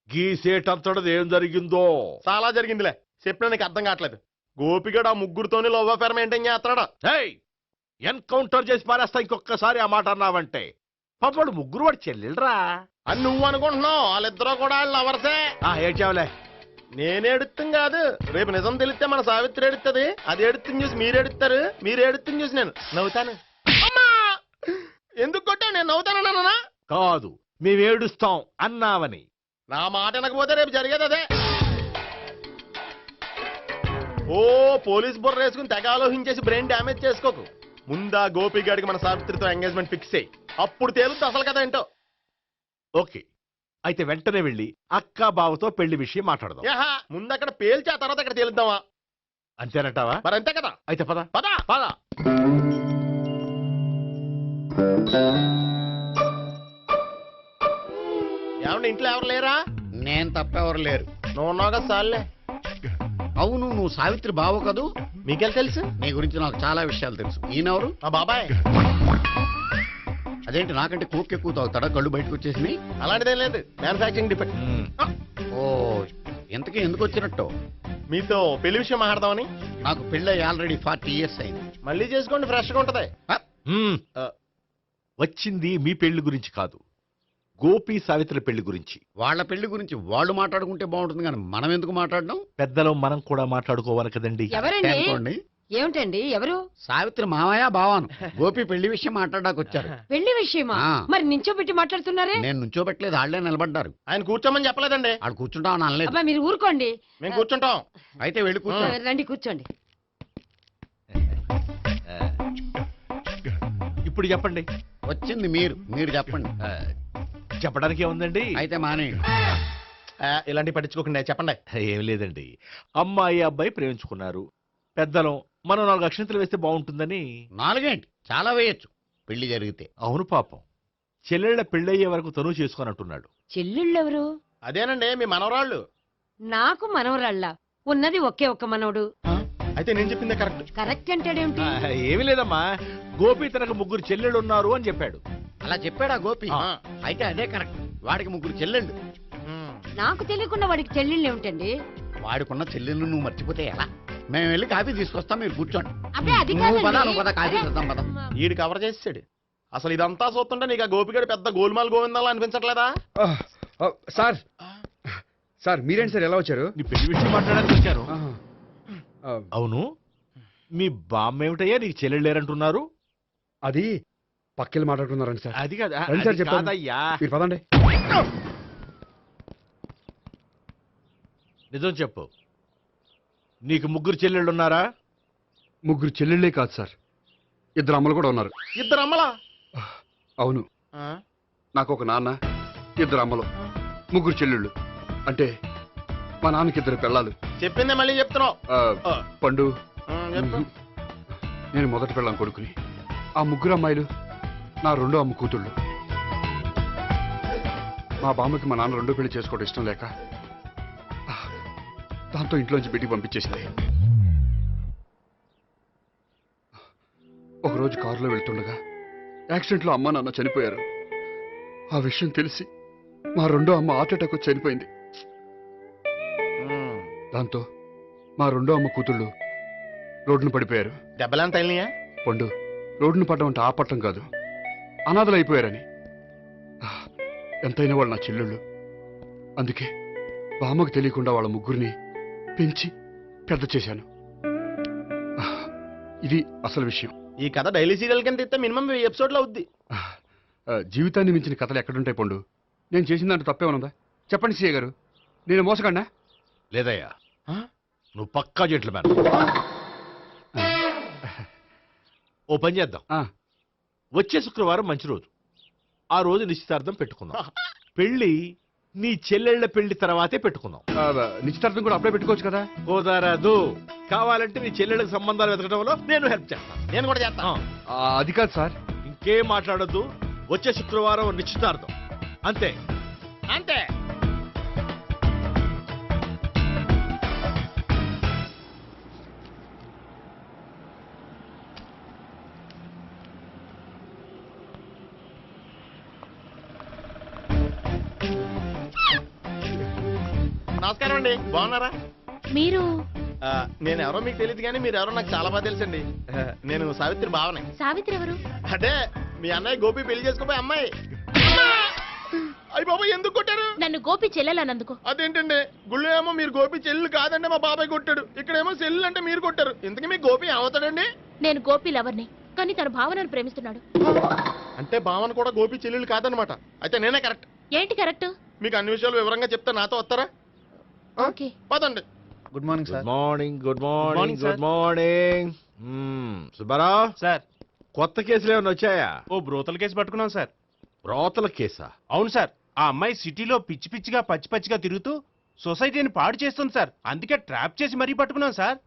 గీసేటంతటది ఏం జరిగిందో? చాలా జరిగిందిలే, చెప్పినా నీకు అర్థం కావట్లేదు. గోపిగడు ఆ ముగ్గురుతోని లవ్ అఫేర్ మెయింటైన్ చేస్తున్నాడు. ఎన్కౌంటర్ చేసి పారేస్తా ఇంకొకసారి ఆ మాట అన్నావంటే. పాపడు ముగ్గురు వాడు చెల్లెలరా అని నువ్వు అనుకుంటున్నావు, వాళ్ళిద్దరూ కూడా లవర్సే. ఏడ్చావులే. నేనేడుతుంది కాదు, రేపు నిజం తెలిస్తే మన సావిత్రి ఎడుతుంది. అది ఎడుతుంది చూసి మీరు ఎడుతారు, మీరు ఎడుతుంది చూసి నేను నవ్వుతాను. అమ్మా! ఎందుకు కొట్టావు? నేను నవ్వుతానన్నా? కాదు, మేమేడుస్తాం అన్నావని. నా మాట వినకపోతే రేపు జరిగేది అదే. ఓ పోలీస్ బుర్ర వేసుకుని తెగ ఆలోచించేసి బ్రెయిన్ డ్యామేజ్ చేసుకోకు. ముందా గోపిగాడికి మన సావిత్రితో ఎంగేజ్మెంట్ ఫిక్స్ అయ్యి అప్పుడు తేలుతుంది అసలు కదా ఏంటో. ఓకే, అయితే వెంటనే వెళ్ళి అక్క బావతో పెళ్లి విషయం మాట్లాడదాం. యహా, ముందు అక్కడ పేల్చి ఆ తర్వాత అక్కడ తేలుద్దామా? అంతేనంటావా? మరి అంతే కదా. అయితే పద పద పద. ఏమండి, ఇంట్లో ఎవరు లేరా? నేను తప్పెవరు లేరు. నువ్వు ఉన్నావు కదా సార్లే. అవును, నువ్వు సావిత్రి బావు కదూ? మీకెళ్ళి తెలుసు? నీ గురించి నాకు చాలా విషయాలు తెలుసు. ఈయనెవరు? మా బాబాయ్. అదేంటి, నాకంటే కోక్ ఎక్కువ తాగుతాడా? కళ్ళు బయటకు వచ్చేసి. అలాంటిదేం లేదు, మ్యానుఫాక్చరింగ్ డిఫెక్ట్. ఓ, ఇంతకీ ఎందుకు వచ్చినట్టు? మీతో పెళ్లి విషయం మాట్లాడదామని. నాకు పెళ్ళి ఆల్రెడీ 40 years అయింది. మళ్ళీ చేసుకోండి, ఫ్రెష్ గా ఉంటది. వచ్చింది మీ పెళ్లి గురించి కాదు, గోపి సావిత్రి పెళ్లి గురించి. వాళ్ళ పెళ్లి గురించి వాళ్ళు మాట్లాడుకుంటే బాగుంటుంది, కానీ మనం ఎందుకు మాట్లాడడం? పెద్దలో మనం కూడా మాట్లాడుకోవాలి కదండి. అనుకోండి. ఏమిటండి? ఎవరు? సావిత్రి మామయ్య బావాను. గోపి పెళ్లి విషయం మాట్లాడడానికి వచ్చారు. పెళ్లి విషయమా? మరి నించోబెట్టి మాట్లాడుతున్నారే? నేను నుంచోబెట్టలేదు, వాళ్ళే నిలబడ్డారు. ఆయన కూర్చోమని చెప్పలేదండి. వాళ్ళు కూర్చుంటామని అనలేదు. అబ్బా మీరు ఊరుకోండి. మేము కూర్చుంటాం. అయితే వెళ్ళి కూర్చో. రండి కూర్చోండి. ఇప్పుడు చెప్పండి. వచ్చింది మీరు చెప్పండి. చెప్పడానికి ఏముందండి? అయితే మానేయండి. ఇలాంటి పట్టించుకోకుండా చెప్పండి. ఏం లేదండి, అమ్మాయి అబ్బాయి ప్రేమించుకున్నారు. పెద్దలం మనం 4 అక్షంతలు వేస్తే బాగుంటుందని. 4 ఏంటి, చాలా వేయచ్చు పెళ్లి జరిగితే. అవును పాపం, చెల్లెళ్ళ పెళ్ళయ్యే వరకు తను చేసుకోనంటున్నాడు. చెల్లెళ్ళెవరు? అదేనండి మీ మనవరాళ్ళు. నాకు మనవరాళ్ళ ఉన్నది ఒకే ఒక్క మనవడు. అయితే నేను చెప్పిందే కరెక్ట్. కరెక్ట్ అంటాడేమిటి? ఏమి లేదమ్మా, గోపి తనకు 3 చెల్లెళ్ళు ఉన్నారు అని చెప్పాడు. అలా చెప్పాడా గోపి? అయితే అదే కరెక్ట్. వాడికి 3 చెల్లెళ్ళు. నాకు తెలియకుండా వాడికి చెల్లెళ్ళు ఏమిటండి? వాడికున్న చెల్లెళ్ళు నువ్వు మర్చిపోతే ఎలా? మేము వెళ్ళి కాఫీ తీసుకొస్తాం, మీరు కూర్చోండి. అబ్బే అది నువ్వు పద, కాదండి. నువ్వు పద, కాఫీ చేద్దాం పద. ఈడు కవర్ చేసాడు. అసలు ఇదంతా చూస్తుంటే నీకు ఆ గోపిగడు పెద్ద గోల్మాల్ గోవిందాలు అనిపించట్లేదా? సార్ సార్ మీరేంటి సార్ ఎలా వచ్చారు? నీ పెళ్లి విషయం మాట్లాడడానికి వచ్చాను. అవును, మీ బామ్మ ఏమిటయ్యా నీకు చెల్లెళ్ళు లేరంటున్నారు? అది పక్కెళ్ళి మాట్లాడుకున్నారండి సార్. అది కాదు, రండి సార్ అది చెప్తాను. కాదయ్యా. మీరు పదండి. నిజం చెప్పు, నీకు 3 చెల్లెళ్ళు ఉన్నారా? 3 చెల్లెళ్ళే కాదు సార్, 2 అమ్మలు కూడా ఉన్నారు. 2 అమ్మలా? అవును, నాకు ఒక నాన్న, 2 అమ్మలు, 3 చెల్లెళ్ళు. అంటే మా నాన్నకి 2 పిల్లలు. చెప్పిందే మళ్ళీ చెప్తున్నావు. పండు, చెప్పు. నేను మొదటి పెళ్ళాం కొడుకుని. ఆ 3 అమ్మాయిలు నా 2వ అమ్మ కూతుళ్ళు. మా బామ్మకి మా నాన్న 2వ పెళ్లి చేసుకోవడం ఇష్టం లేక దాంతో ఇంట్లోంచి బిడ్డికి పంపించేసింది. ఒకరోజు కారులో వెళ్తుండగా యాక్సిడెంట్లో అమ్మ నాన్న చనిపోయారు. ఆ విషయం తెలిసి మా 2వ అమ్మ హార్ట్ అటాక్ వచ్చి చనిపోయింది. దాంతో మా 2వ అమ్మ కూతుళ్ళు రోడ్డును పడిపోయారు. దెబ్బలంత తగిలినాయా? పండు, రోడ్డును పడ్డం అంటే ఆపట్టం కాదు, అనాథలు అయిపోయారని. ఎంతైనా వాళ్ళు నా చెల్లెళ్ళు. అందుకే బామ్మకు తెలియకుండా వాళ్ళ 3 పెంచి పెద్ద చేశాను. ఇది అసలు విషయం. ఈ కథ డైలీ సీరియల్ కింద ఇస్తే మినిమం 1000 ఎపిసోడ్లు అవుద్ది. జీవితాన్ని మించిన కథలు ఎక్కడుంటాయి పండు. నేను చేసిన దాంట్లో తప్పేమనుందా? చెప్పండి సీఏ గారు, నేను మోసగండా? లేదయ్యా, నువ్వు పక్కా జెంట్లమ్యాన్. ఓ పని చేద్దాం, వచ్చే శుక్రవారం మంచి రోజు, ఆ రోజు నిశ్చితార్థం పెట్టుకుందాం. పెళ్లి నీ చెల్లెళ్ల పెళ్లి తర్వాతే పెట్టుకుందాం. నిశ్చితార్థం కూడా అప్పుడే పెట్టుకోవచ్చు కదా? కుదరదు. కావాలంటే నీ చెల్లెళ్ళకి సంబంధాలు వెతకడంలో నేను హెల్ప్ చేస్తాను. నేను కూడా చేస్తాను. అది కాదు సార్. ఇంకేం మాట్లాడొద్దు, వచ్చే శుక్రవారం నిశ్చితార్థం, అంతే అంతే. నమస్కారం అండి, బాగున్నారా? మీరు నేను ఎవరో మీకు తెలియదు కానీ మీరు ఎవరో నాకు చాలా బాగా తెలుసండి. నేను సావిత్రి భావనే. సావిత్రి ఎవరు? అంటే మీ అన్నయ్య గోపి పెళ్లి చేసుకోపోయి అమ్మాయి. అయ్యి బాబాయ్, ఎందుకు కొట్టారు? నన్ను గోపి చెల్లెలన్నందుకు. అదేంటండి, గుళ్ళు ఏమో మీరు గోపి చెల్లు కాదంటే మా బాబాయ్ కొట్టాడు, ఇక్కడేమో చెల్లు అంటే మీరు కొట్టారు. ఇంతకీ మీ గోపి ఏమవుతాడండి? నేను గోపి లవర్ని, కానీ తన భావనను ప్రేమిస్తున్నాడు. అంటే భావన కూడా గోపి చెల్లెలు కాదనమాట. అయితే నేనే కరెక్ట్. ఏంటి కరెక్ట్? మీకు అన్ని విషయాలు వివరంగా చెప్తే నాతో వస్తారా? ఓకే, పదండి. Good morning sir. Morning. Good morning. Morning, good morning. Subbarao sir, కొత్త కేసులు ఏమైనా వచ్చాయా? ఓ బ్రోతల కేసు పట్టుకున్నాం సార్. రోతల కేసా? అవును సార్, ఆ అమ్మాయి సిటీలో పిచ్చి పిచ్చిగా పచ్చి పచ్చిగా తిరుగుతూ సొసైటీని పాడు చేస్తుంది సార్. అందుకే ట్రాప్ చేసి మరీ పట్టుకున్నాం సార్.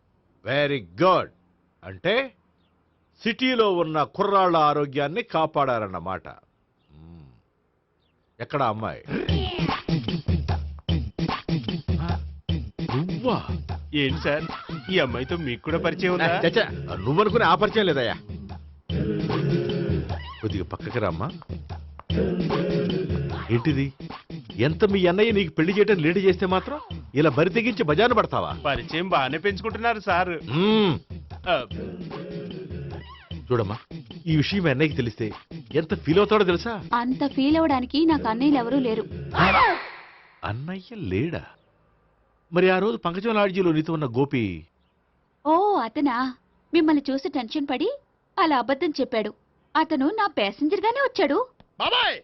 Very good. అంటే సిటీలో ఉన్న కుర్రాళ్ళ ఆరోగ్యాన్ని కాపాడారన్నమాట. ఎక్కడ అమ్మాయి? నువ్వా? ఏంటి సార్, ఈ అమ్మాయితో మీకు కూడా పరిచయం ఉందా? చచ్చా, నువ్వనుకునే ఆ పరిచయం లేదయ్యా. కొద్దిగా పక్కకి రామ్మా. ఏంటిది? ఎంత మీ అన్నయ్య నీకు పెళ్లి చేయడం లేట్ చేస్తే మాత్రం ఇలా బరి తెగించి బజారు పడతావా? పరిచయం బాగానే పెంచుకుంటున్నారు సార్. చూడమ్మా, ఈ విషయం మీ అన్నయ్యకి తెలిస్తే ఎంత ఫీల్ అవుతాడో తెలుసా? అంత ఫీల్ అవడానికి నాకు అన్నయ్యలు ఎవరూ లేరు. అన్నయ్య లేడా? మరి ఆ రోజు పంకజం లాడ్జీలో నీతో ఉన్న గోపి? ఓ అతనా? మిమ్మల్ని చూసి టెన్షన్ పడి అలా అబద్ధం చెప్పాడు. అతను నా ప్యాసింజర్ గానే వచ్చాడు. బాబాయ్,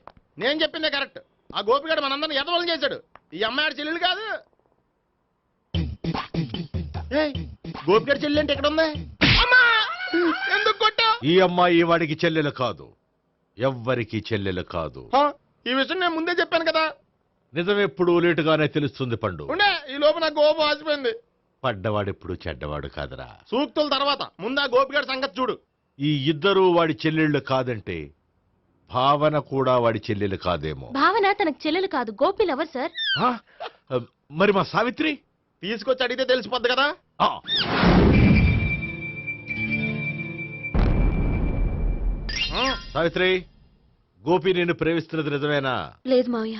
నేను చెప్పిందే కరెక్ట్. ఆ గోపిగాడు మనందరిని ఎదవలం చేశాడు. ఈ అమ్మాయి చెల్లెలు కాదు. గోపిగాడి చెల్లి అంటే ఎక్కడ ఉంది? ఎందుకు కొట్టా? ఈ అమ్మాయి వాడికి చెల్లెలు కాదు, ఎవ్వరికి చెల్లెలు కాదు. ఈ విషయం నేను ముందే చెప్పాను కదా. నిజమెప్పుడు లేటుగానే తెలుస్తుంది పండు. ఉండే, ఈ లోపు నాకు గోపు ఆసిపోయింది. పడ్డవాడెప్పుడు చెడ్డవాడు కాదురా. సూక్తుల తర్వాత ముందు ఆ గోపిగాడి సంగతి చూడు. ఈ ఇద్దరూ వాడి చెల్లెళ్ళు కాదంటే భావన కూడా వాడి చెల్లెలు కాదేమో. భావన తనకు చెల్లెలు కాదు, గోపి లవర్ సార్. మరి మా సావిత్రి? తీసుకొచ్చి అడిగితే తెలిసిపోద్ది కదా. సావిత్రి, గోపి నేను ప్రేమిస్తున్నది నిజమేనా? లేదు మావయ్య,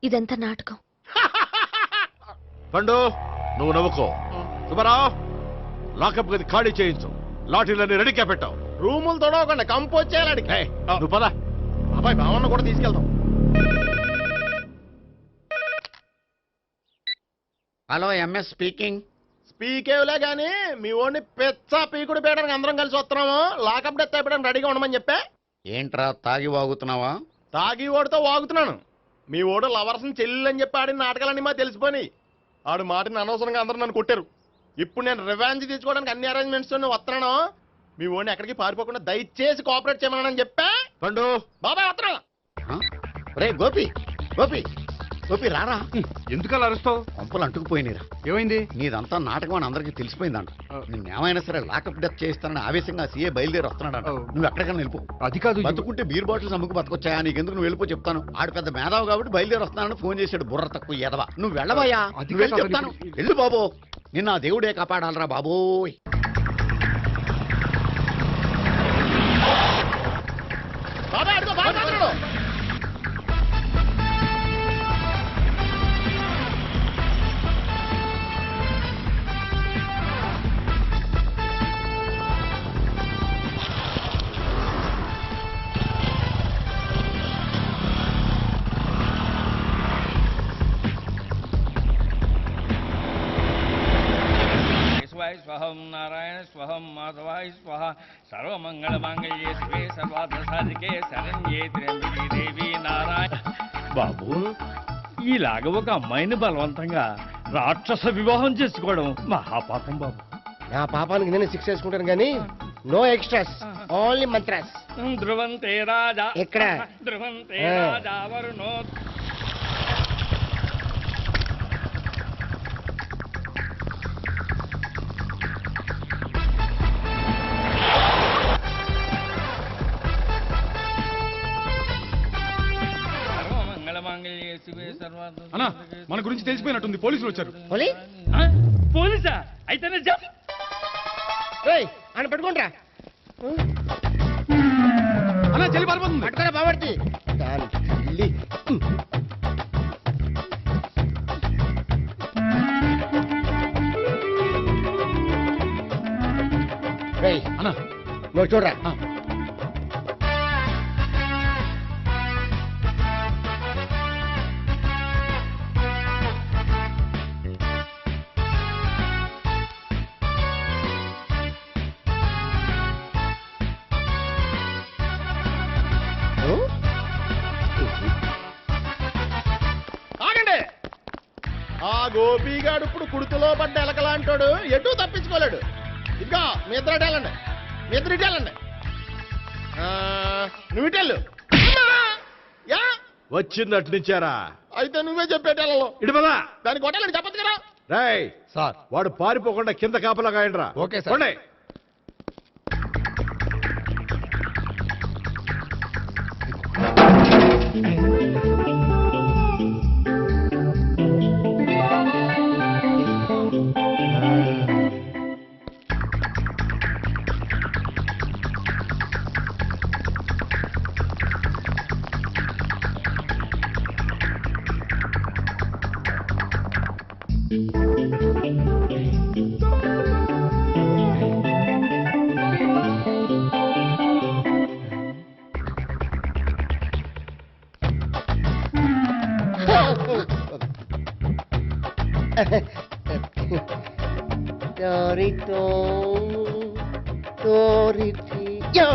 ఇదంతా నాటకం. పండు, నువ్వు నవ్వుకో. సుబ్బారావు, లాకప్ గది ఖాళీ చేయించు. లాఠీలన్నీ రెడీగా పెట్టావు. రూములు తొడవకుండా కంపోజ్ చేయాలి. నువ్వు పద. అబ్బాయి, భావన కూడా తీసుకెళ్తాం. Hello, MS speaking. స్పీకేవ్లే గానీ మీ ఓడిని పెచ్చ పీకుడు పేయడానికి అందరం కలిసి వస్తున్నాము. లాకప్ డెత్ అయిపోయడానికి రెడీగా ఉండమని చెప్పే. ఏంట్రా, తాగి వాగుతున్నావా? తాగి ఓడితో వాగుతున్నాను. మీ ఓడు లవర్స్ని చెల్లెలని చెప్పి ఆడిన నాటకాలన్నీ మా తెలిసిపోయి ఆడు మాటని అనవసరంగా అందరూ నన్ను కొట్టారు. ఇప్పుడు నేను రివెంజ్ తీసుకోవడానికి అన్ని అరేంజ్మెంట్స్ వస్తున్నాను. మీ ఓడిని ఎక్కడికి పారిపోకుండా దయచేసి కోఆపరేట్ చేయమని చెప్పా. పండు, బాబాయ్ వస్తున్నా. రే గోపి, గోపి, గోపి రారా. ఎందుకలా అరుస్తావు? పంపులు అంటుకుపోయినరా. ఏమైంది? నీదంతా నాటకం అని అందరికీ తెలిసిపోయిందంట. నిన్నేమైనా సరే లాకప్ డెత్ చేస్తానని ఆవేశంగా సీఏ బయలుదేరి వస్తున్నాడంట. నువ్వు ఎక్కడికైనా వెళ్ళిపో. అది కాదు, బతుకుంటే బీర్ బాటిల్స్ అమ్ముకు బతకొచ్చాయా? నీకెందుకు, నువ్వు వెళ్ళిపో చెప్తాను. ఆడు పెద్ద మేధావు కాబట్టి బయలుదేరి వస్తానని ఫోన్ చేశాడు. బుర్ర తక్కువ ఎదవా. నువ్వు వెళ్ళవయ్యా, నువ్వు వెళ్ళి చెప్తాను. వెళ్ళు బాబో, నిన్న ఆ దేవుడే కాపాడాలరా బాబోయ్. బాబాయ్ అడుగు, బాబాయ్ అడుగు. స్వహం ఓం మాధవాయ స్వాహ సర్వమంగళ మాంగళ్యే శివే సర్వార్థ సాధికే శరణ్యే త్ర్యంబకే దేవి నారాయణ. బాబు, ఇలాగ ఒక అమ్మాయిని బలవంతంగా రాక్షస వివాహం చేసుకోవడం మహాపాపం బాబు. నా పాపానికి నేను శిక్ష వేసుకుంటాను కానీ నో ఎక్స్ట్రాస్, ఓన్లీ మంత్రాస్. ధ్రువంతే రాజా ఎక్కడ? ధ్రువంతే రాజా వరుణో. అన్నా, మన గురించి తెలిసిపోయినట్టుంది, పోలీసులు వచ్చారు. పోలీసా? అయితేనే చెప్పు. ఆయన పట్టుకుంటా అన్నా, చెల్లి పారిపోతుంది. పట్టుకోరా బాబర్తి. అన్నా, నువ్వు చూడరా. ఆగండి. ఆ గోపిగాడు ఇప్పుడు కుడుతులో పడ్డ ఎలకలాంటాడు, ఎటు తప్పించుకోలేడు. ఇంకా మీ ఇద్దరు ఇటు వెళ్ళండి, మీ ఇద్దరు ఇటు వెళ్ళండి. నువ్వు ఇటు వెళ్ళు. యా వచ్చింది అట్నుంచారా? అయితే నువ్వే చెప్పేటెళ్ళలో ఇటు పదా. దానికి కొట్టాలని చెప్పదు కదా. రాయ్ సార్, వాడు పారిపోకుండా కింద కాపలా కాయండిరా. Okay sir. Torito, Toriti, yo.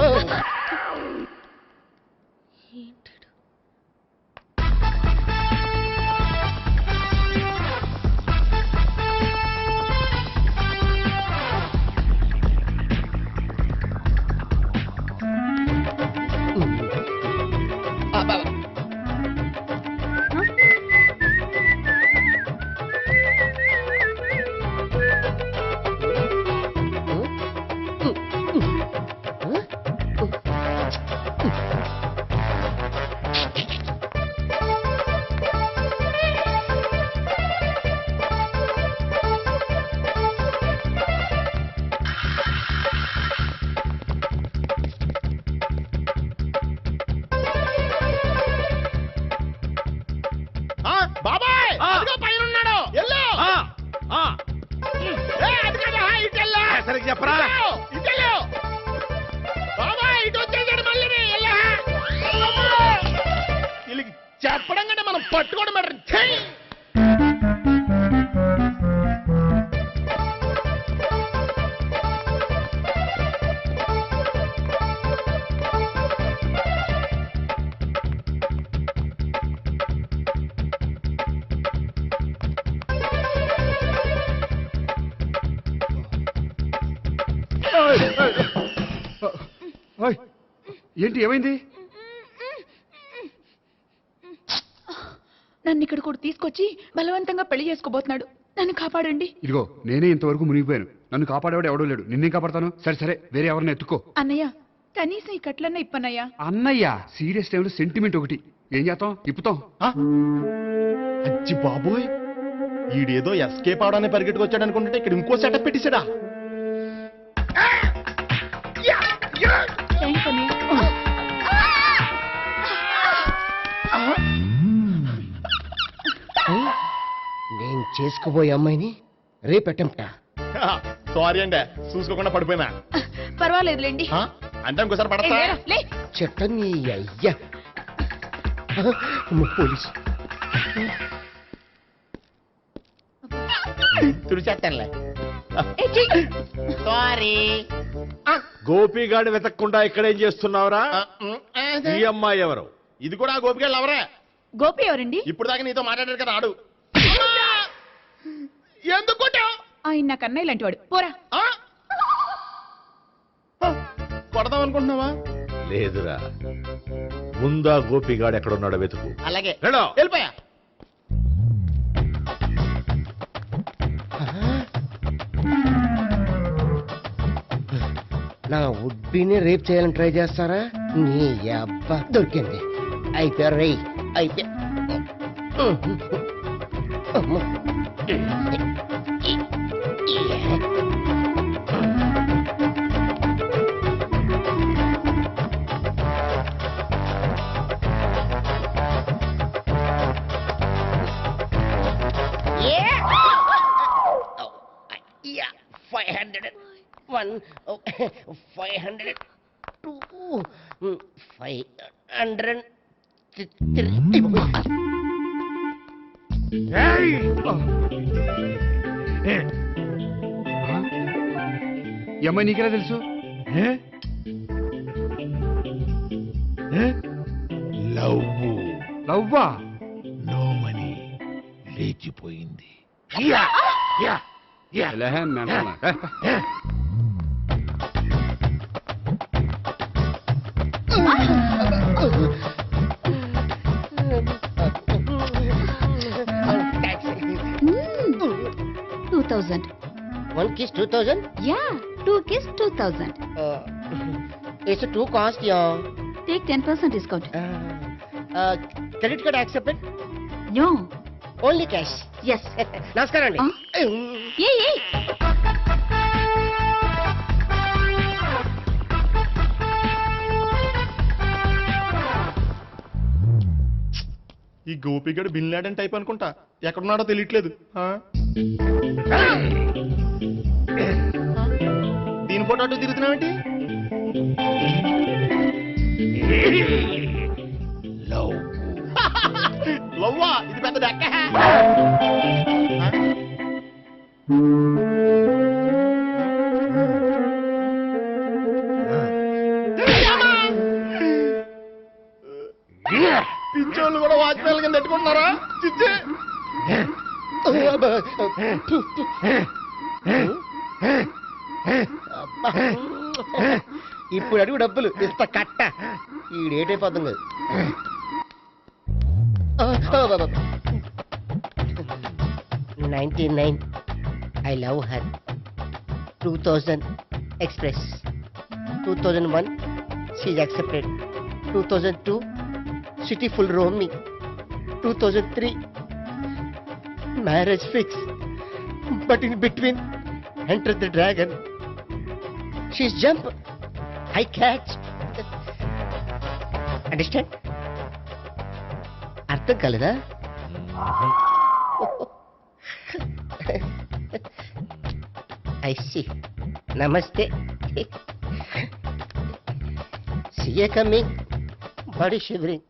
బాబాయ్ అదిగో పైన ఉన్నాడు. ఎల్లో సరిగ్గా చెప్పరా? ఇటెల్లో బాబాయ్, ఇటు వచ్చేసాడు మళ్ళీ. వీళ్ళకి చెప్పడం కంటే మనం పట్టుకోవడం బెటర్. ఏంటి, ఏమైంది? నన్ను ఇక్కడ కూడా తీసుకొచ్చి బలవంతంగా పెళ్లి చేసుకోబోతున్నాడు. నన్ను కాపాడండి. ఇదిగో, నేనే ఇంతవరకు మునిగిపోయాను. నన్ను కాపాడేవాడు ఎవడో లేడు. నిన్నేం కాపాడతాను? సరే సరే, వేరే ఎవరిని ఎత్తుకో. అన్నయ్య, కనీసం ఈ కట్లన్నా ఇప్పన్నయ్యా. అన్నయ్య సీరియస్ టైంలో సెంటిమెంట్ ఒకటి. ఏం చేస్తాం? ఇప్పుతాం. అచ్చి బాబోయ్, ఈడేదో ఎస్కేప్ అవడానికి పరిగెట్టుకొచ్చాడు అనుకుంటే ఇక్కడ ఇంకో సెటప్ పెట్టేశాడా. థ్యాంక్స్ అన్నయ్య. నేను చేసుకోబోయే అమ్మాయిని రేపెట్టంటా. సారీ అండి, చూసుకోకుండా పడిపోయినా. పర్వాలేదులేండి. అంటే ఇంకోసారి పడతా. చెట్టని అయ్యా పోలీసు తుడిచేస్తానులే. సారీ గోపిగాడి వెతకకుండా ఇక్కడేం చేస్తున్నావురా? ఈ అమ్మాయి ఎవరు? ఇది కూడా గోపికెళ్ళి ఎవరే? గోపి ఎవరండి? ఇప్పుడు దాకా నీతో మాట్లాడారు కదా ఆడు. ఎందుకు కొట్టావ్? ఆయన నా కన్నయ్య లాంటి వాడు. పోరా. కొడదాం అనుకుంటున్నావా? లేదురా, ముందా గోపిగాడు ఎక్కడున్నాడో వెతుకు. అలాగే వెళ్ళు. వెళ్ళిపోయా. నా ఉడ్బీని రేప్ చేయాలని ట్రై చేస్తారా? నీ అబ్బా దొరికింది. అయిపోయా రై అయిపోయా. ఈ అమ్మాయి నీకెలా తెలుసు? లవ్వా? నో మనీ లేచిపోయింది. One kiss 2000? Yeah, 2 kiss 2000. It's too cost, yeah. Take 10% discount. Credit card accepted? No. Only cash. Yes. నమస్కారం అండి. Hey. ఈ గోపిగడు బిన్ లాడెన్ టైప్ అనుకుంటా. ఎక్కడున్నాడో తెలియట్లేదు. దీని ఫోటో అటు తిరుగుతున్నావేంటి? లవ్వా? ఇది పెద్ద డెక్క. పించోళ్ళు కూడా వాచ్మెన్ కింద పెట్టుకుంటున్నారా? చిచ్చే ఇప్పుడు అడుగు డబ్బులు ఇస్తా కట్ట. ఈ డేట్ అయిపోతుంది కదా. 99 I love her. 2000 express. 2001 she's accepted. 2002 city full roaming. 2003 marriage fix. But in between entered the dragon. She's jump. I catch. Understand? అర్థం కాలేదా? I see. Namaste. See you coming. Body shivering.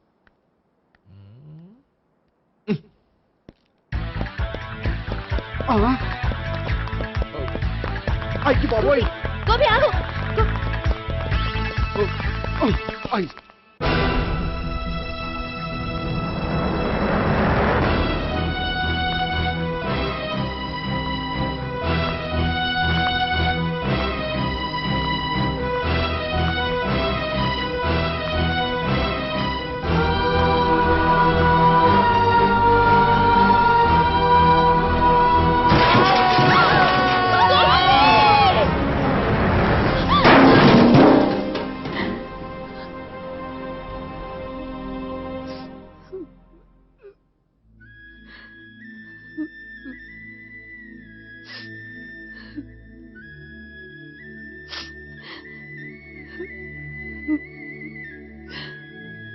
అయ్యి బాబోయ్. గోపి ఆగు.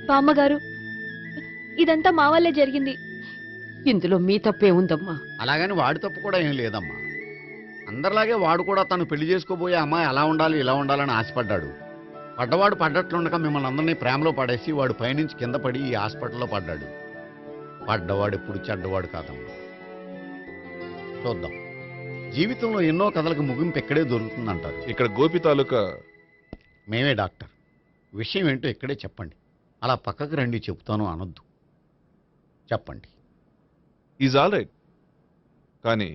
బామ్మగారు, ఇదంతా మా వల్లే జరిగింది. ఇందులో మీ తప్పే ఉందమ్మా. అలాగని వాడి తప్పు కూడా ఏం లేదమ్మా. అందరిలాగే వాడు కూడా తను పెళ్లి చేసుకోబోయే అమ్మాయి అలా ఉండాలి ఇలా ఉండాలని ఆశపడ్డాడు. పడ్డవాడు పడ్డట్లుండగా మిమ్మల్ని అందరినీ ప్రేమలో పడేసి వాడు పైనుంచి కింద పడి ఈ హాస్పిటల్లో పడ్డాడు. పడ్డవాడు ఎప్పుడు చెడ్డవాడు కాదమ్మా. చూద్దాం. జీవితంలో ఎన్నో కథలకు ముగింపు ఎక్కడే దొరుకుతుందంటారు. ఇక్కడ గోపి తాలూకా మేమే డాక్టర్. విషయం ఏంటో ఇక్కడే చెప్పండి. అలా పక్కకు రండి చెప్తాను అనొద్దు. చెప్పండి. Is all right. కానీ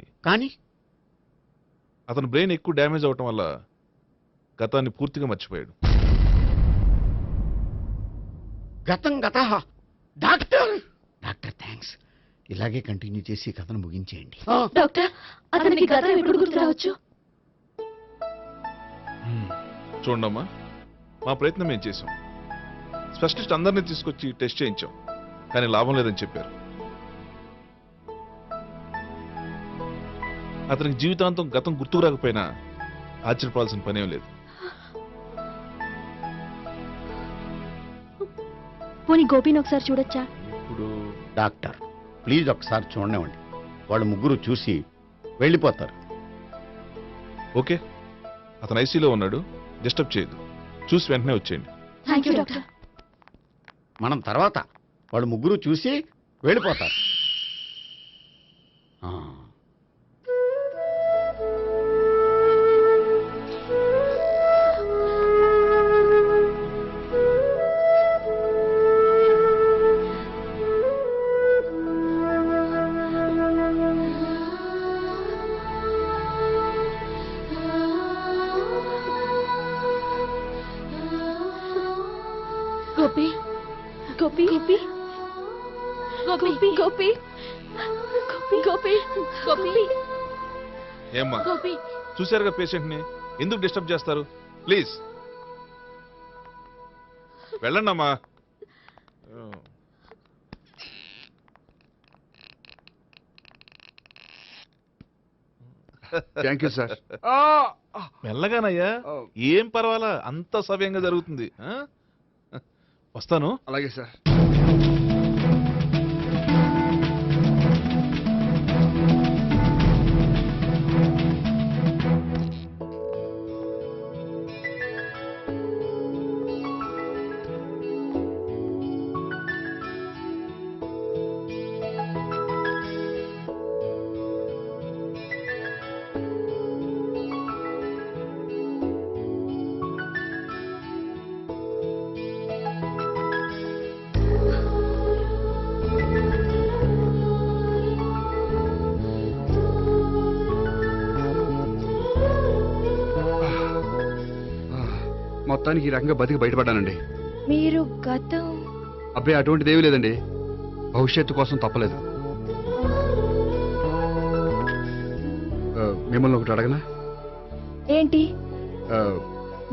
అతని బ్రెయిన్ ఎక్కువ డ్యామేజ్ అవటం వల్ల గతాన్ని పూర్తిగా మర్చిపోయాడు. గతం గత. Doctor thanks. ఇలాగే కంటిన్యూ చేసి కథను ముగించేయండి. డాక్టర్ అతనికి గతం ఎప్పుడు గుర్తు రావచ్చు? చూడమ్మా, మా ప్రయత్నం మేము చేసాం. స్పెషలిస్ట్ అందరినీ తీసుకొచ్చి టెస్ట్ చేయించాం, కానీ లాభం లేదని చెప్పారు. అతనికి జీవితాంతం గతం గుర్తుకు రాకపోయినా ఆశ్చర్యపడాల్సిన పనేం లేదు. పోనీ గోపిని ఒకసారి చూడొచ్చా? ఇప్పుడు డాక్టర్ ప్లీజ్ ఒకసారి చూడనివ్వండి. వాళ్ళు ముగ్గురు చూసి వెళ్ళిపోతారు. ఓకే, అతను ఐసీలో ఉన్నాడు, డిస్టర్బ్ చేయదు. చూసి వెంటనే వచ్చేయండి. Thank you doctor. మనం తర్వాత వాళ్ళు ముగ్గురు చూసి వెళ్ళిపోతారు. గోపి గోపి గోపి గోపి గోపి గోపి గోపి ఏమ్మా, గోపి చూశారుగా పేషెంట్ ని, ఎందుకు డిస్టర్బ్ చేస్తారు? ప్లీజ్ వెళ్ళండి అమ్మా. Thank you sir. మెల్లగానయ్యా, ఏం పర్వాలా, అంత సవ్యంగా జరుగుతుంది. వస్తాను. అలాగే సార్. మొత్తానికి ఈ రకంగా బతికి బయటపడ్డానండి. మీరు గతం? అబ్బాయి అటువంటిది ఏమీ లేదండి. భవిష్యత్తు కోసం తప్పలేదు. మిమ్మల్ని ఒకటి అడగనా? ఏంటి?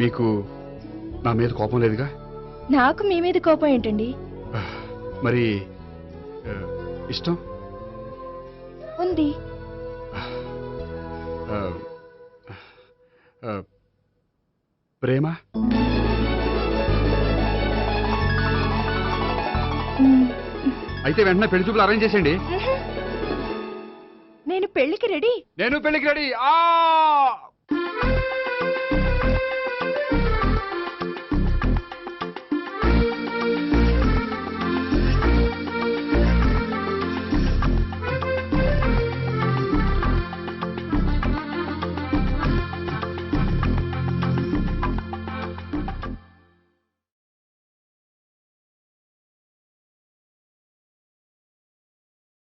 మీకు నా మీద కోపం లేదుగా? నాకు మీ మీద కోపం ఏంటండి? మరి ఇష్టం ఉంది. ప్రేమ? అయితే వెంటనే పెళ్లి చూపులు అరేంజ్ చేసేయండి. నేను పెళ్లికి రెడీ. నేను పెళ్లికి రెడీ.